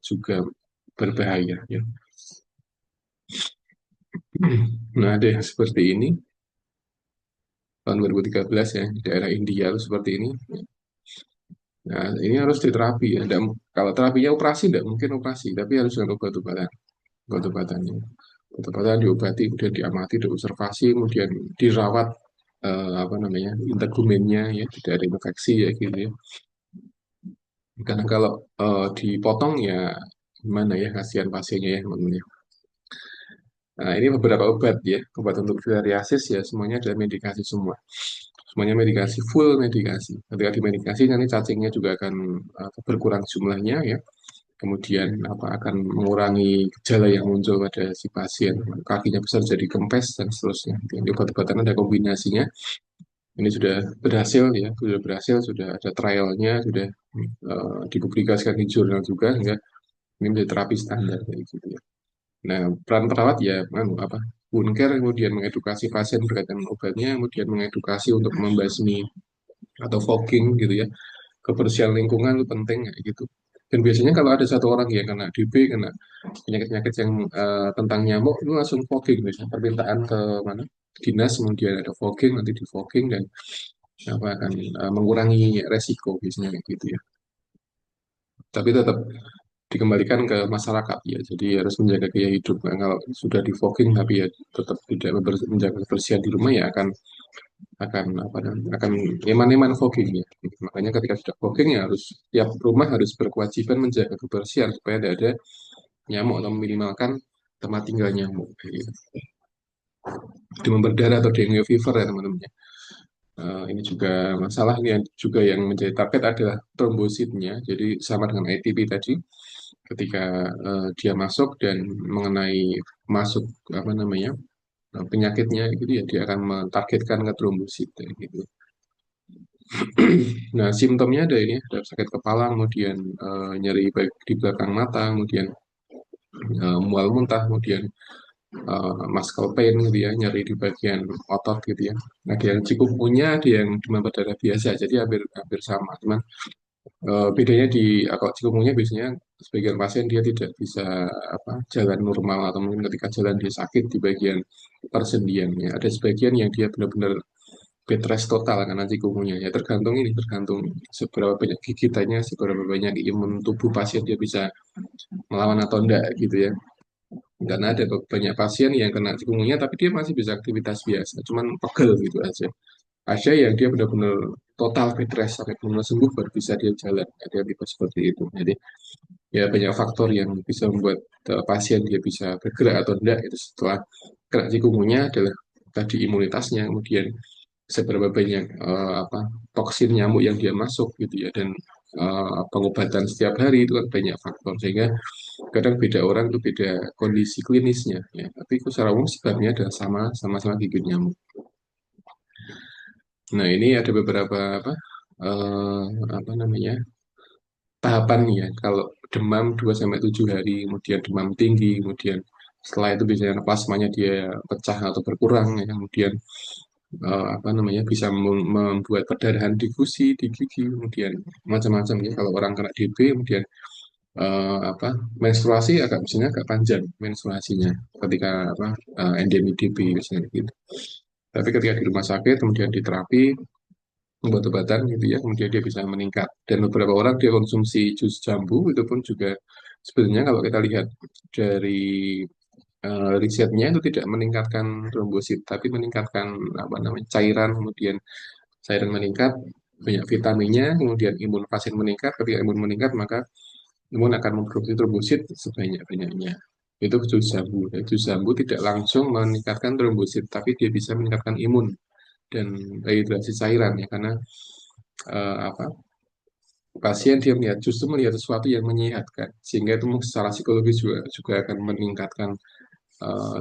juga berbahaya ya. Nah, ada yang seperti ini tahun 2013 ya di daerah India itu seperti ini. Nah, ini harus diterapi ya. Kalau terapinya operasi tidak mungkin operasi, tapi harus dengan obat-obatan, obat-obatannya. Obat-obatan diobati, kemudian diamati, diobservasi, kemudian dirawat apa namanya integumennya ya tidak ada infeksi ya gitu ya. Karena kalau dipotong ya Gimana ya kasihan pasiennya ya teman-teman ya. Nah, ini beberapa obat ya. Obat untuk filariasis ya semuanya adalah medikasi semua. Semuanya medikasi, full medikasi. Ketika dimedikasi nanti cacingnya juga akan berkurang jumlahnya ya. Kemudian akan mengurangi gejala yang muncul pada si pasien. Kakinya besar jadi kempes dan seterusnya. Jadi obat-obatan ada kombinasinya. Ini sudah berhasil ya, sudah ada trialnya, sudah dipublikasikan di jurnal juga, hingga ini menjadi terapi standar kayak gitu ya. Nah, peran perawat ya, wound care, kemudian mengedukasi pasien berkaitan dengan obatnya, kemudian mengedukasi untuk membasmi atau fogging gitu ya, kebersihan lingkungan itu penting kayak gitu. Dan biasanya kalau ada satu orang yang kena DB, kena penyakit-penyakit yang tentang nyamuk, itu langsung fogging biasanya. Permintaan ke mana? Dinas, kemudian ada fogging, nanti di fogging dan akan mengurangi resiko biasanya kayak gitu ya. Tapi tetap dikembalikan ke masyarakat ya. Jadi harus menjaga gaya hidup. Nah, kalau sudah di fogging tapi ya tetap tidak menjaga kebersihan di rumah ya akan eman-eman fogging ya. Makanya ketika sudah fogging ya harus tiap rumah harus berkewajiban menjaga kebersihan supaya tidak ada nyamuk atau meminimalkan tempat tinggal nyamuk. Gitu. Demam berdarah atau dengue fever ya teman-teman ya. Ini juga masalah ini yang juga yang menjadi target adalah trombositnya. Jadi sama dengan ATP tadi, ketika dia masuk dan mengenai masuk penyakitnya gitu ya dia akan mentargetkan ke trombosit kayak gitu. Nah, simptomnya ada ini, ada sakit kepala, kemudian nyeri baik di belakang mata, kemudian mual muntah, kemudian muscle pain gitu ya, nyeri di bagian otot gitu ya. Nah, ada yang cikungunya, ada yang demam berdarah biasa, jadi hampir hampir sama. Cuman bedanya kalau cikungunya biasanya sebagian pasien dia tidak bisa jalan normal atau mungkin ketika jalan dia sakit di bagian persendiannya. Ada sebagian yang dia benar-benar bed rest total karena cikungunya. Ya tergantung seberapa banyak gigitannya, seberapa banyak imun tubuh pasien dia bisa melawan atau enggak gitu ya. Karena ada banyak pasien yang kena cikungunya tapi dia masih bisa aktivitas biasa, cuman pegel gitu aja. Ada yang dia benar-benar total bed rest sampai benar sembuh baru bisa dia jalan. Ada yang tipe seperti itu. Jadi ya banyak faktor yang bisa membuat pasien dia bisa bergerak atau enggak itu setelah kena cikungunya adalah tadi imunitasnya, kemudian seberapa banyak toksin nyamuk yang dia masuk gitu ya, dan pengobatan setiap hari itu kan banyak faktor sehingga kadang beda orang itu beda kondisi klinisnya ya, tapi itu secara umum sebabnya adalah sama-sama gigit nyamuk. Nah, ini ada beberapa eh, apa namanya tahapan ya. Kalau demam 2 sampai 7 hari, kemudian demam tinggi, kemudian setelah itu biasanya plasmanya dia pecah atau berkurang ya, kemudian bisa membuat perdarahan di gusi, di gigi, kemudian macam-macam ya. Kalau orang kena DB, kemudian menstruasi biasanya agak panjang menstruasinya ketika endemi DB biasanya gitu. Tapi ketika di rumah sakit kemudian diterapi obat-obatan gitu ya, kemudian dia bisa meningkat. Dan beberapa orang dia konsumsi jus jambu itu pun juga sebenarnya kalau kita lihat dari risetnya itu tidak meningkatkan trombosit, tapi meningkatkan cairan, kemudian cairan meningkat, banyak vitaminnya, kemudian imun pasien meningkat. Ketika imun meningkat maka imun akan memproduksi trombosit sebanyak-banyaknya. Itu jus jambu. Jus jambu tidak langsung meningkatkan trombosit, tapi dia bisa meningkatkan imun dan rehidrasi cairan ya, karena eh, apa pasien dia justru melihat sesuatu yang menyehatkan, sehingga itu secara psikologis juga akan meningkatkan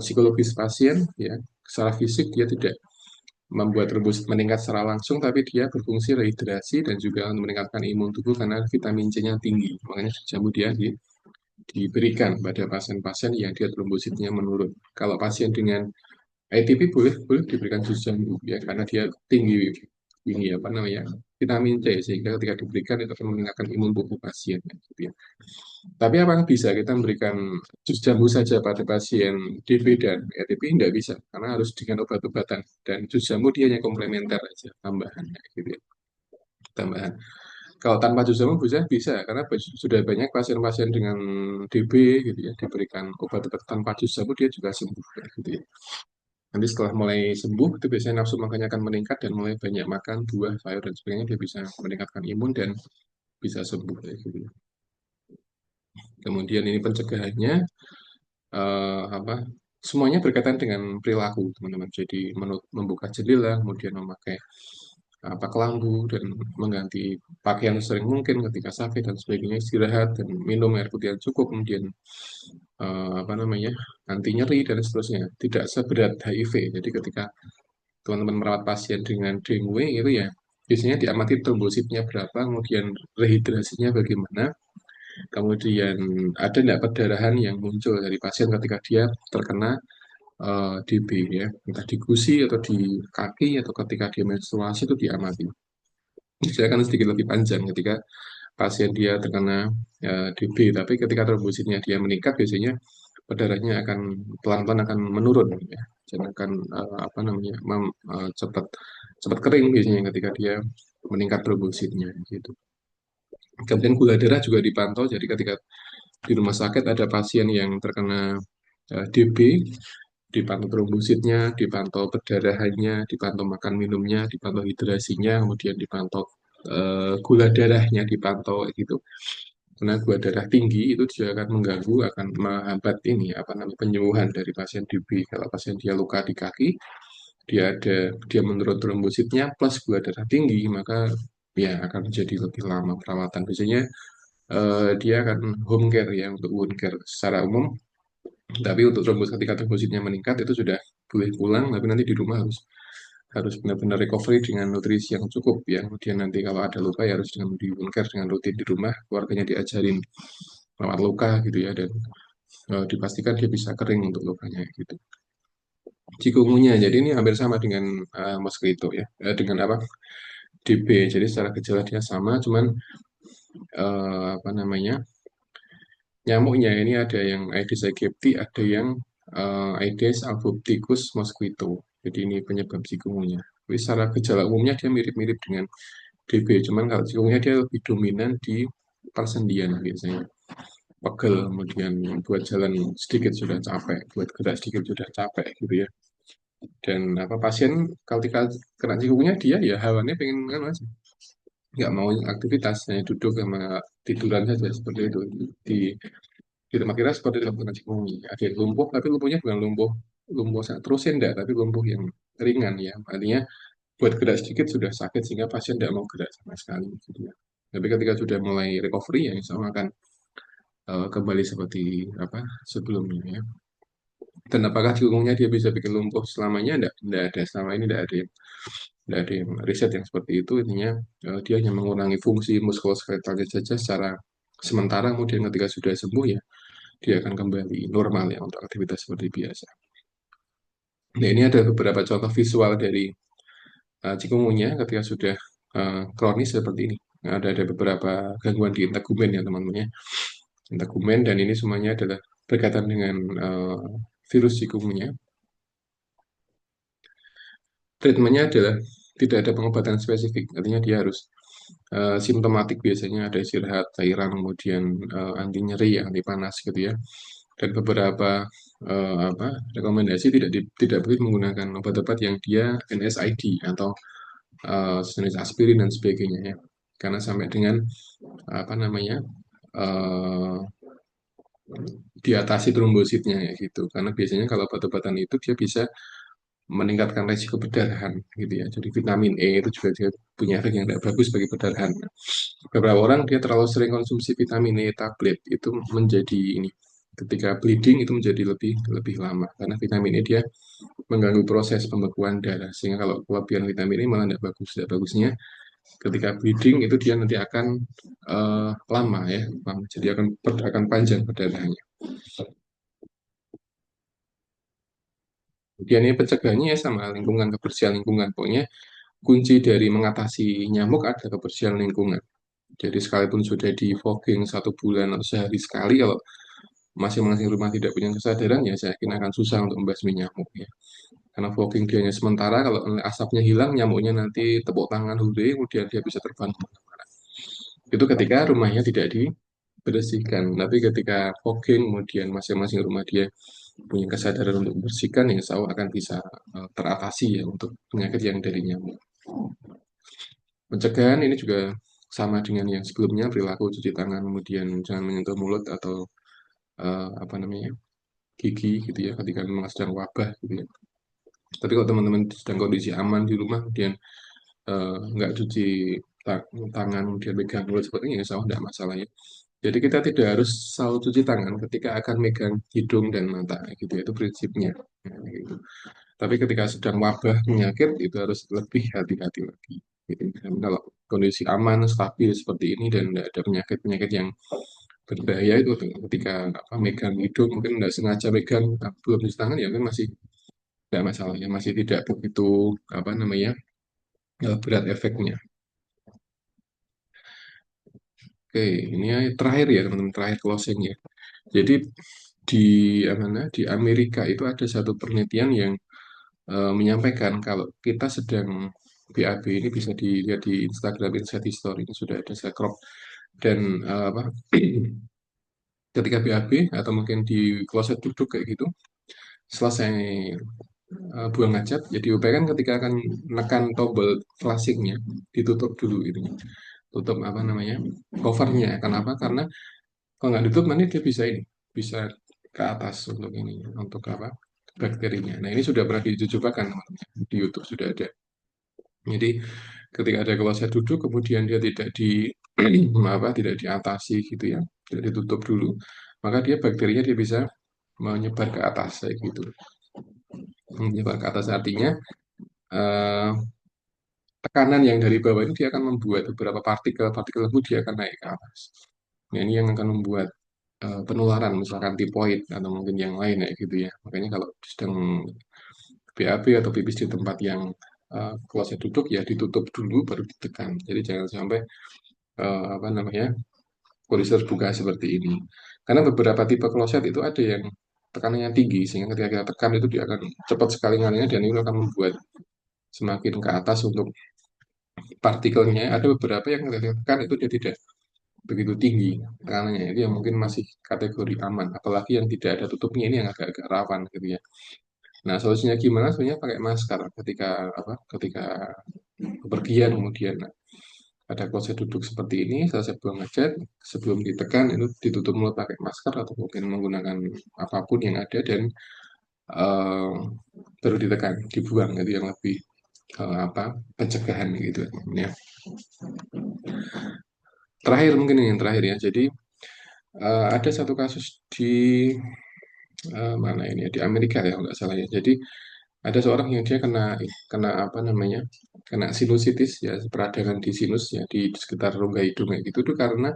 psikologis pasien ya. Secara fisik dia tidak membuat trombosit meningkat secara langsung, tapi dia berfungsi rehidrasi dan juga meningkatkan imun tubuh karena vitamin C-nya tinggi. Makanya jamu dia diberikan pada pasien-pasien yang dia trombositnya menurun. Kalau pasien dengan ITP boleh boleh diberikan jus jambu ya, karena dia tinggi tinggi vitamin C, sehingga ketika diberikan itu akan meningkatkan imun tubuh pasien gitu ya. Tapi apakah bisa kita memberikan jus jambu saja pada pasien DB dan ETP? Tidak bisa, karena harus dengan obat-obatan. Dan jus jambu dia hanya komplementer aja, tambahan gitu ya. Tambahan. Kalau tanpa jus jambu bisa, karena sudah banyak pasien-pasien dengan DB gitu ya, diberikan obat-obat tanpa jus jambu dia juga sembuh gitu ya. Nanti setelah mulai sembuh itu biasanya nafsu makannya akan meningkat dan mulai banyak makan buah, sayur dan sebagainya, dia bisa meningkatkan imun dan bisa sembuh gitu ya. Kemudian ini pencegahannya apa? Semuanya berkaitan dengan perilaku, teman-teman. Jadi membuka jendela, kemudian memakai apa kelambu dan mengganti pakaian sering mungkin ketika sakit dan sebagainya, istirahat dan minum air putih yang cukup, kemudian apa namanya anti nyeri dan seterusnya. Tidak seberat HIV. Jadi ketika teman-teman merawat pasien dengan dengue itu ya biasanya diamati trombositnya berapa, kemudian rehidrasinya bagaimana, kemudian ada tidak perdarahan yang muncul dari pasien ketika dia terkena DB ya, entah di gusi atau di kaki atau ketika dia menstruasi itu diamati. Biasanya akan sedikit lebih panjang ketika pasien dia terkena DB, tapi ketika trombositnya dia meningkat biasanya perdarahannya akan pelan-pelan akan menurun ya. Dan akan apa namanya cepat cepat kering biasanya ketika dia meningkat trombositnya gitu. Kemudian gula darah juga dipantau. Jadi ketika di rumah sakit ada pasien yang terkena DB, dipantau trombositnya, dipantau perdarahannya, dipantau makan minumnya, dipantau hidrasinya, kemudian dipantau gula darahnya, dipantau gitu. Karena gula darah tinggi itu juga akan mengganggu, akan menghambat ini apa namanya penyembuhan dari pasien DB. Kalau pasien dia luka di kaki, dia menurun trombositnya plus gula darah tinggi, maka ya akan menjadi lebih lama perawatan. Biasanya dia akan home care ya untuk wound care secara umum. Tapi untuk ketika trombositnya meningkat itu sudah boleh pulang, tapi nanti di rumah harus harus benar-benar recovery dengan nutrisi yang cukup ya. Kemudian nanti kalau ada luka ya harus dengan di wound care dengan rutin di rumah, keluarganya diajarin merawat luka gitu ya, dan dipastikan dia bisa kering untuk lukanya gitu. Cikungunya, jadi ini hampir sama dengan mosquito ya, dengan apa DB. Jadi secara gejala dia sama, cuman apa namanya nyamuknya ini ada yang Aedes aegypti, ada yang Aedes albopicus mosquito. Jadi ini penyebab cikungunya. Tapi secara gejala umumnya dia mirip-mirip dengan DB, cuman kalau cikungunya dia lebih dominan di persendian biasanya. Pegel, kemudian buat jalan sedikit sudah capek, buat gerak sedikit sudah capek gitu ya. Dan apa pasien ketika kena cikungunya dia ya hawannya pengen kan mas, nggak mau aktivitas, hanya duduk sama tiduran saja seperti itu di di tempat kira seperti dalam kena cikungunya. Ada yang lumpuh, tapi lumpuhnya bukan lumpuh lumpuh terusin enggak, tapi lumpuh yang ringan ya. Artinya buat gerak sedikit sudah sakit sehingga pasien tidak mau gerak sama sekali gitu ya. Tapi ketika sudah mulai recovery ya insya Allah akan kembali seperti apa sebelumnya ya. Dan apakah cikungunya dia bisa bikin lumpuh selamanya? Enggak ada. Selama ini enggak ada yang riset yang seperti itu. Intinya dia hanya mengurangi fungsi muskuloskeletalnya saja secara sementara. Kemudian ketika sudah sembuh ya dia akan kembali normal ya untuk aktivitas seperti biasa. Nah ini ada beberapa contoh visual dari cikungunya ketika sudah kronis seperti ini. Nah, ada beberapa gangguan di integumen ya teman-teman ya. Integumen dan ini semuanya adalah berkaitan dengan virus cikungunya. Treatmentnya adalah tidak ada pengobatan spesifik, artinya dia harus simptomatik biasanya ada istirahat, cairan, kemudian anti nyeri, anti panas gitu ya. Dan beberapa apa rekomendasi tidak boleh menggunakan obat-obat yang dia NSAID atau jenis aspirin dan sebagainya ya. Karena sampai dengan apa namanya uh, diatasi trombositnya ya gitu. Karena biasanya kalau obat-obatan itu dia bisa meningkatkan resiko perdarahan gitu ya. Jadi vitamin E itu juga dia punya efek yang tidak bagus bagi perdarahan. Beberapa orang dia terlalu sering konsumsi vitamin E tablet itu menjadi ini ketika bleeding itu menjadi lebih lebih lama karena vitamin E dia mengganggu proses pembekuan darah sehingga kalau kelebihan vitamin E malah tidak bagus. Tidak bagusnya ketika bleeding itu dia nanti akan lama ya, lama. Jadi akan panjang perdarahannya. Kemudian ini pencegahannya ya sama lingkungan, kebersihan lingkungan. Pokoknya kunci dari mengatasi nyamuk ada kebersihan lingkungan. Jadi sekalipun sudah di fogging 1 bulan atau sehari sekali, kalau masing-masing rumah tidak punya kesadaran, ya saya yakin akan susah untuk membasmi nyamuk ya. Karena fogging dia hanya sementara, kalau asapnya hilang, nyamuknya nanti tepuk tangan hure, kemudian dia bisa terbang kemana-mana. Itu ketika rumahnya tidak dibersihkan. Tapi ketika fogging, kemudian masing-masing rumah dia punya kesadaran untuk membersihkan, ya insya Allah akan bisa teratasi ya untuk penyakit yang dari nyamuk. Pencegahan ini juga sama dengan yang sebelumnya, perilaku cuci tangan, kemudian jangan menyentuh mulut atau apa namanya gigi gitu ya ketika memang sedang wabah gitu ya. Tapi kalau teman-teman sedang kondisi aman di rumah, kemudian nggak cuci tangan, kemudian megang mulut seperti ini, insya Allah tidak masalah ya. Jadi kita tidak harus selalu cuci tangan ketika akan megang hidung dan mata gitu ya, itu prinsipnya. Nah, gitu. Tapi ketika sedang wabah penyakit itu harus lebih hati-hati lagi. Gitu. Dan kalau kondisi aman, stabil seperti ini dan tidak ada penyakit-penyakit yang berbahaya itu ketika apa, megang hidung mungkin tidak sengaja megang belum cuci tangan ya mungkin masih tidak masalah ya masih tidak begitu apa namanya berat efeknya. Oke, ini terakhir ya teman-teman terakhir closing ya. Jadi di mana di Amerika itu ada satu penelitian yang menyampaikan kalau kita sedang BAB ini bisa dilihat di Instagram Insight Story ini sudah ada saya crop dan apa ketika BAB atau mungkin di kloset duduk kayak gitu selesai buang hajat jadi upayakan ketika akan menekan tombol flashingnya ditutup dulu ini tutup apa namanya covernya kenapa karena kalau nggak ditutup nanti dia bisa ini bisa ke atas untuk ini untuk apa bakterinya nah ini sudah pernah dicobakan teman-teman di YouTube sudah ada jadi ketika ada kloset duduk kemudian dia tidak di apa tidak diatasi gitu ya tidak ditutup dulu maka dia bakterinya dia bisa menyebar ke atas kayak gitu menyebar ke atas artinya eh, tekanan yang dari bawah ini dia akan membuat beberapa partikel-partikel lembut dia akan naik ke atas. Nah, ini yang akan membuat penularan, misalkan tipoid atau mungkin yang lain ya gitu ya. Makanya kalau sedang BAB atau pipis di tempat yang kloset duduk ya ditutup dulu baru ditekan. Jadi jangan sampai apa namanya kondisi terbuka seperti ini. Karena beberapa tipe kloset itu ada yang tekanannya tinggi sehingga ketika kita tekan itu dia akan cepat sekali ngalirnya dan itu akan membuat semakin ke atas untuk partikelnya ada beberapa yang kita tekan itu dia tidak begitu tinggi tekanannya itu yang mungkin masih kategori aman apalagi yang tidak ada tutupnya ini yang agak-agak rawan gitu ya nah solusinya gimana sebenarnya pakai masker ketika apa ketika bepergian kemudian ada kloset duduk seperti ini selesai buang hajat sebelum ditekan itu ditutup mulut pakai masker atau mungkin menggunakan apapun yang ada dan eh, baru ditekan dibuang itu yang lebih apa pencegahan gitu ya terakhir mungkin ini yang terakhir ya jadi ada satu kasus di mana ini ya, di Amerika ya kalau nggak salah ya. Jadi ada seorang yang dia kena kena apa namanya kena sinusitis ya peradangan di sinus ya di sekitar rongga hidung kayak gitu itu karena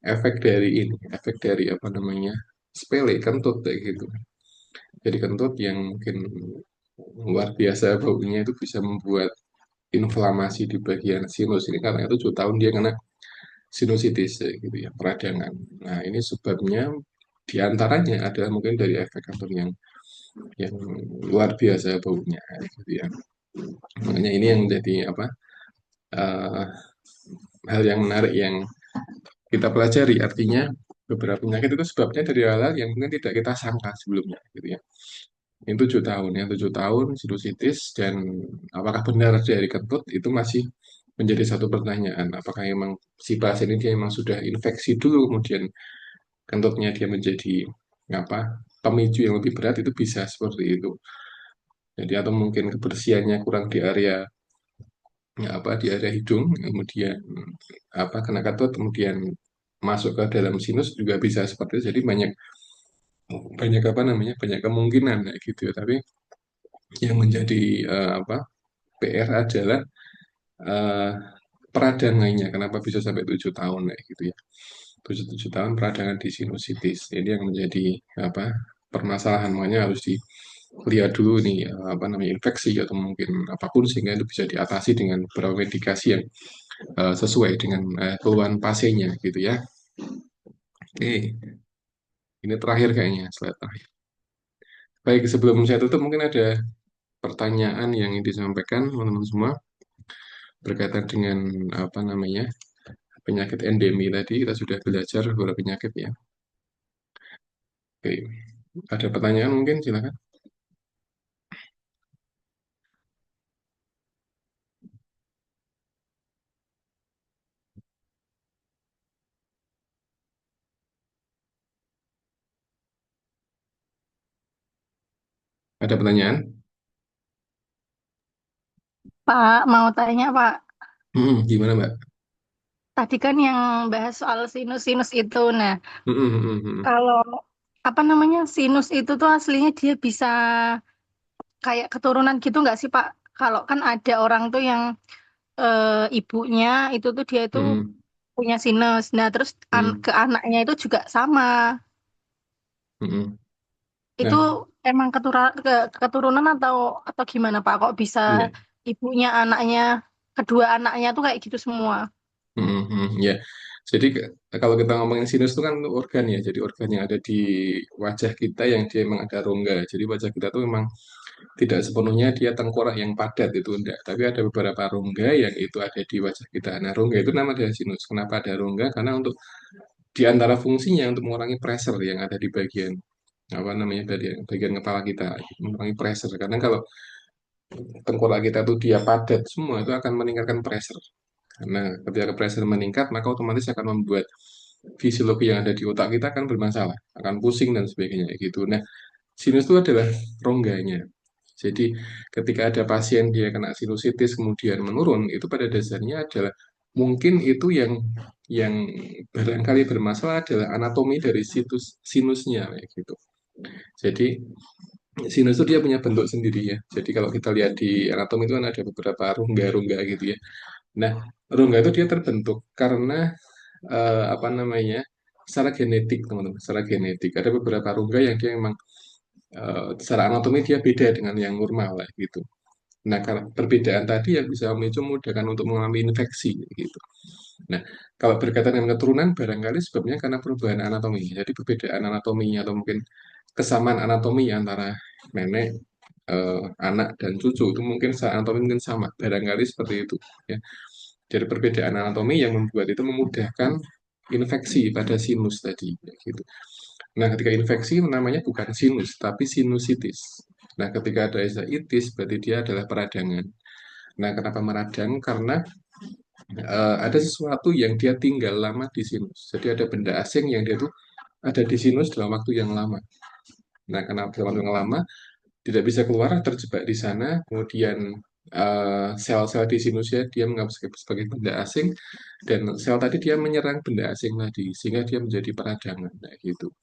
efek dari ini efek dari apa namanya sepele kentut kayak gitu. Jadi kentut yang mungkin luar biasa baunya itu bisa membuat inflamasi di bagian sinus ini karena itu 7 tahun dia kena sinusitis ya, gitu ya peradangan. Nah ini sebabnya diantaranya adalah mungkin dari efek kantor yang luar biasa baunya gitu ya. Makanya ini yang jadi apa uh, hal yang menarik yang kita pelajari artinya beberapa penyakit itu sebabnya dari hal-hal yang mungkin tidak kita sangka sebelumnya gitu ya. Ini 7 tahun ya 7 tahun sinusitis dan apakah benar dari kentut itu masih menjadi satu pertanyaan. Apakah memang si pasien ini dia memang sudah infeksi dulu kemudian kentutnya dia menjadi apa pemicu yang lebih berat itu bisa seperti itu. Jadi atau mungkin kebersihannya kurang di area ya, apa di area hidung, kemudian apa kena kentut, kemudian masuk ke dalam sinus juga bisa seperti itu. Jadi banyak banyak apa namanya banyak kemungkinan kayak gitu ya. Tapi yang menjadi apa PR adalah eh, peradangannya. Kenapa bisa sampai 7 tahun kayak gitu ya? 7 tahun peradangan di sinusitis. Ini yang menjadi apa permasalahan makanya harus dilihat dulu nih apa namanya infeksi atau mungkin apapun sehingga itu bisa diatasi dengan beberapa medikasi yang sesuai dengan keluhan pasiennya gitu ya. Oke, ini terakhir kayaknya slide terakhir. Baik, sebelum saya tutup mungkin ada pertanyaan yang ingin disampaikan teman-teman semua berkaitan dengan apa namanya penyakit endemi tadi kita sudah belajar beberapa penyakit ya. Oke, ada pertanyaan mungkin silakan. Ada pertanyaan? Pak, mau tanya Pak, Gimana Mbak? tadi kan yang bahas soal sinus-sinus itu. Nah, Mm-mm, mm-mm, mm-mm. kalau apa namanya sinus itu tuh aslinya dia bisa kayak keturunan gitu nggak sih Pak? Kalau kan ada orang tuh yang ibunya itu tuh dia itu Mm-mm, punya sinus. Nah, terus mm-mm, ke anaknya itu juga sama. mm-mm. Itu Nah, emang keturunan atau gimana Pak? Kok bisa iya. ibunya anaknya kedua anaknya tuh kayak gitu semua? Ya. Jadi kalau kita ngomongin sinus itu kan organ ya, jadi organ yang ada di wajah kita yang dia memang ada rongga. Jadi wajah kita tuh memang tidak sepenuhnya dia tengkorak yang padat itu enggak, tapi ada beberapa rongga yang itu ada di wajah kita. Nah, rongga itu nama dari sinus. Kenapa ada rongga? Karena untuk di antara fungsinya untuk mengurangi pressure yang ada di bagian apa namanya bagian bagian kepala kita, mengurangi pressure. Karena kalau tengkorak kita tuh dia padat semua itu akan meningkatkan pressure. Karena ketika pressure meningkat, maka otomatis akan membuat fisiologi yang ada di otak kita akan bermasalah, akan pusing dan sebagainya gitu. Nah, sinus itu adalah rongganya. Jadi ketika ada pasien dia kena sinusitis kemudian menurun, itu pada dasarnya adalah mungkin itu yang barangkali bermasalah adalah anatomi dari sinusnya kayak gitu. Jadi sinus itu dia punya bentuk sendiri ya. Jadi kalau kita lihat di anatomi itu kan ada beberapa rongga-rongga gitu ya. Nah, rongga itu dia terbentuk karena apa namanya secara genetik teman-teman, secara genetik ada beberapa rongga yang dia memang secara anatomi dia beda dengan yang normal lah gitu. Nah, karena perbedaan tadi yang bisa memicu memudahkan untuk mengalami infeksi gitu. Nah, kalau berkaitan dengan keturunan barangkali sebabnya karena perubahan anatomi. Jadi perbedaan anatomi atau mungkin kesamaan anatomi antara nenek, anak dan cucu itu mungkin secara anatomi mungkin sama. Barangkali seperti itu ya. Dari perbedaan anatomi yang membuat itu memudahkan infeksi pada sinus tadi gitu. Nah, ketika infeksi namanya bukan sinus tapi sinusitis. Nah, ketika ada itis berarti dia adalah peradangan. Nah, kenapa meradang? Karena ada sesuatu yang dia tinggal lama di sinus. Jadi ada benda asing yang dia tuh ada di sinus dalam waktu yang lama. Nah, karena dalam waktu yang lama tidak bisa keluar, terjebak di sana, kemudian sel-sel di sinusnya dia menganggap sebagai benda asing, dan sel tadi dia menyerang benda asing tadi, sehingga dia menjadi peradangan, nah gitu.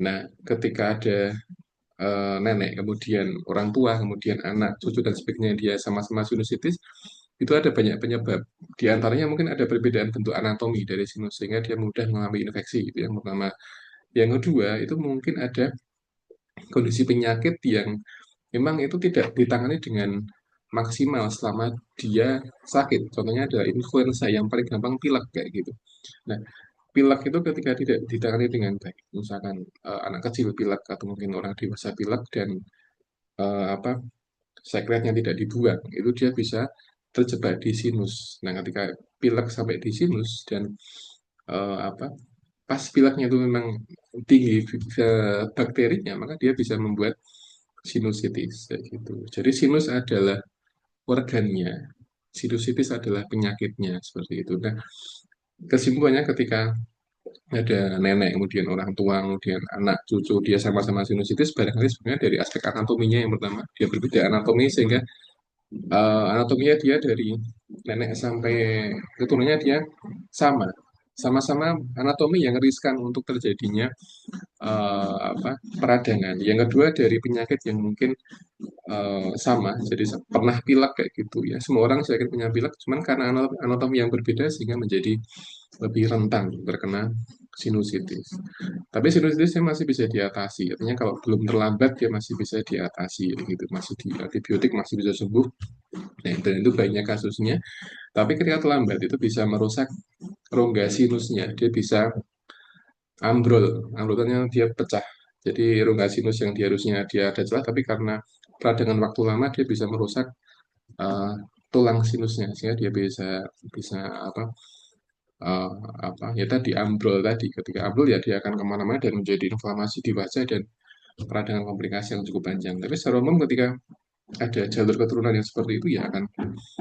Nah, ketika ada nenek, kemudian orang tua, kemudian anak, cucu, dan sebagainya dia sama-sama sinusitis, itu ada banyak penyebab. Di antaranya mungkin ada perbedaan bentuk anatomi dari sinus, sehingga dia mudah mengalami infeksi, itu yang pertama. Yang kedua, itu mungkin ada kondisi penyakit yang memang itu tidak ditangani dengan maksimal selama dia sakit. Contohnya adalah influenza yang paling gampang pilek kayak gitu. Nah, pilek itu ketika tidak ditangani dengan baik, misalkan anak kecil pilek atau mungkin orang dewasa pilek dan apa sekretnya tidak dibuang, itu dia bisa terjebak di sinus. Nah, ketika pilek sampai di sinus dan apa pas pileknya itu memang tinggi bakterinya, maka dia bisa membuat sinusitis kayak gitu. Jadi sinus adalah organnya, sinusitis adalah penyakitnya seperti itu. Nah, kesimpulannya ketika ada nenek, kemudian orang tua, kemudian anak, cucu, dia sama-sama sinusitis, barangkali sebenarnya dari aspek anatominya yang pertama, dia berbeda anatomi sehingga anatominya dia dari nenek sampai keturunannya dia sama, sama-sama anatomi yang riskan untuk terjadinya apa peradangan. Yang kedua dari penyakit yang mungkin sama, jadi pernah pilek kayak gitu ya. Semua orang saya kira punya pilek, cuman karena anatomi yang berbeda sehingga menjadi lebih rentan terkena sinusitis. Tapi sinusitisnya masih bisa diatasi, artinya kalau belum terlambat dia masih bisa diatasi gitu, masih di antibiotik masih bisa sembuh. Nah, dan itu banyak kasusnya. Tapi ketika terlambat itu bisa merusak rongga sinusnya, dia bisa ambrol, ambrolnya dia pecah. Jadi rongga sinus yang dia harusnya dia ada celah, tapi karena peradangan waktu lama dia bisa merusak eh, tulang sinusnya, sehingga dia bisa bisa apa eh, apa ya tadi ambrol tadi. Ketika ambrol ya dia akan kemana-mana dan menjadi inflamasi di wajah dan peradangan komplikasi yang cukup panjang. Tapi secara umum ketika ada jalur keturunan yang seperti itu ya akan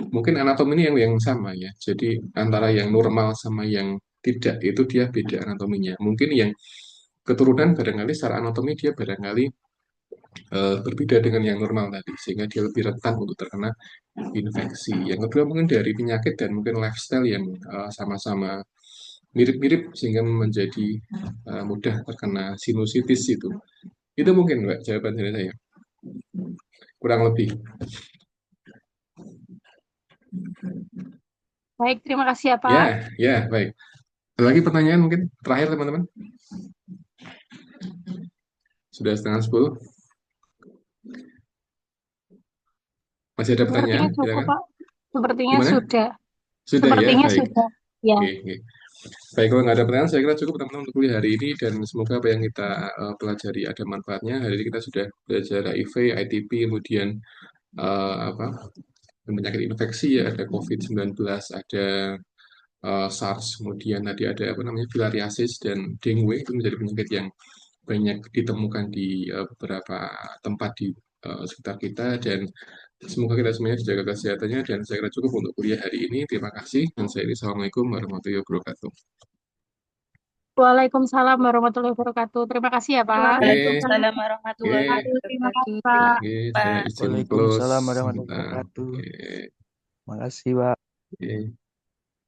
mungkin anatomi ini yang sama ya. Jadi antara yang normal sama yang tidak itu dia beda anatominya. Mungkin yang keturunan barangkali secara anatomi dia barangkali berbeda dengan yang normal tadi, sehingga dia lebih rentan untuk terkena infeksi. Yang kedua mungkin dari penyakit dan mungkin lifestyle yang sama-sama mirip-mirip sehingga menjadi mudah terkena sinusitis itu. Itu mungkin Mbak jawaban dari saya, kurang lebih. Baik, terima kasih ya Pak. Ya, ya, baik. Ada lagi pertanyaan mungkin terakhir teman-teman? Sudah setengah 10. Masih ada pertanyaan? Sepertinya cukup Silakan. Pak. Sepertinya Gimana? sudah. Sudah ya, Sepertinya baik. sudah. Ya. Oke, oke. Baik, kalau nggak ada pertanyaan, saya kira cukup teman-teman untuk kuliah hari ini dan semoga apa yang kita pelajari ada manfaatnya. Hari ini kita sudah belajar HIV, ITP, kemudian apa penyakit infeksi ya, ada COVID-19, ada SARS, kemudian tadi ada apa namanya filariasis dan dengue itu menjadi penyakit yang banyak ditemukan di beberapa tempat di sekitar kita dan semoga kita semuanya dijaga kesehatannya dan saya kira cukup untuk kuliah hari ini. Terima kasih dan saya ini Assalamualaikum warahmatullahi wabarakatuh. Waalaikumsalam warahmatullahi wabarakatuh. Terima kasih ya Pak. Oke, Waalaikumsalam oke, warahmatullahi Terima kasih wabarakatuh. Terima Pak. oke, kasih, saya Pak. izin close Waalaikumsalam warahmatullahi sebentar. wabarakatuh. Oke, Makasih, Pak. oke.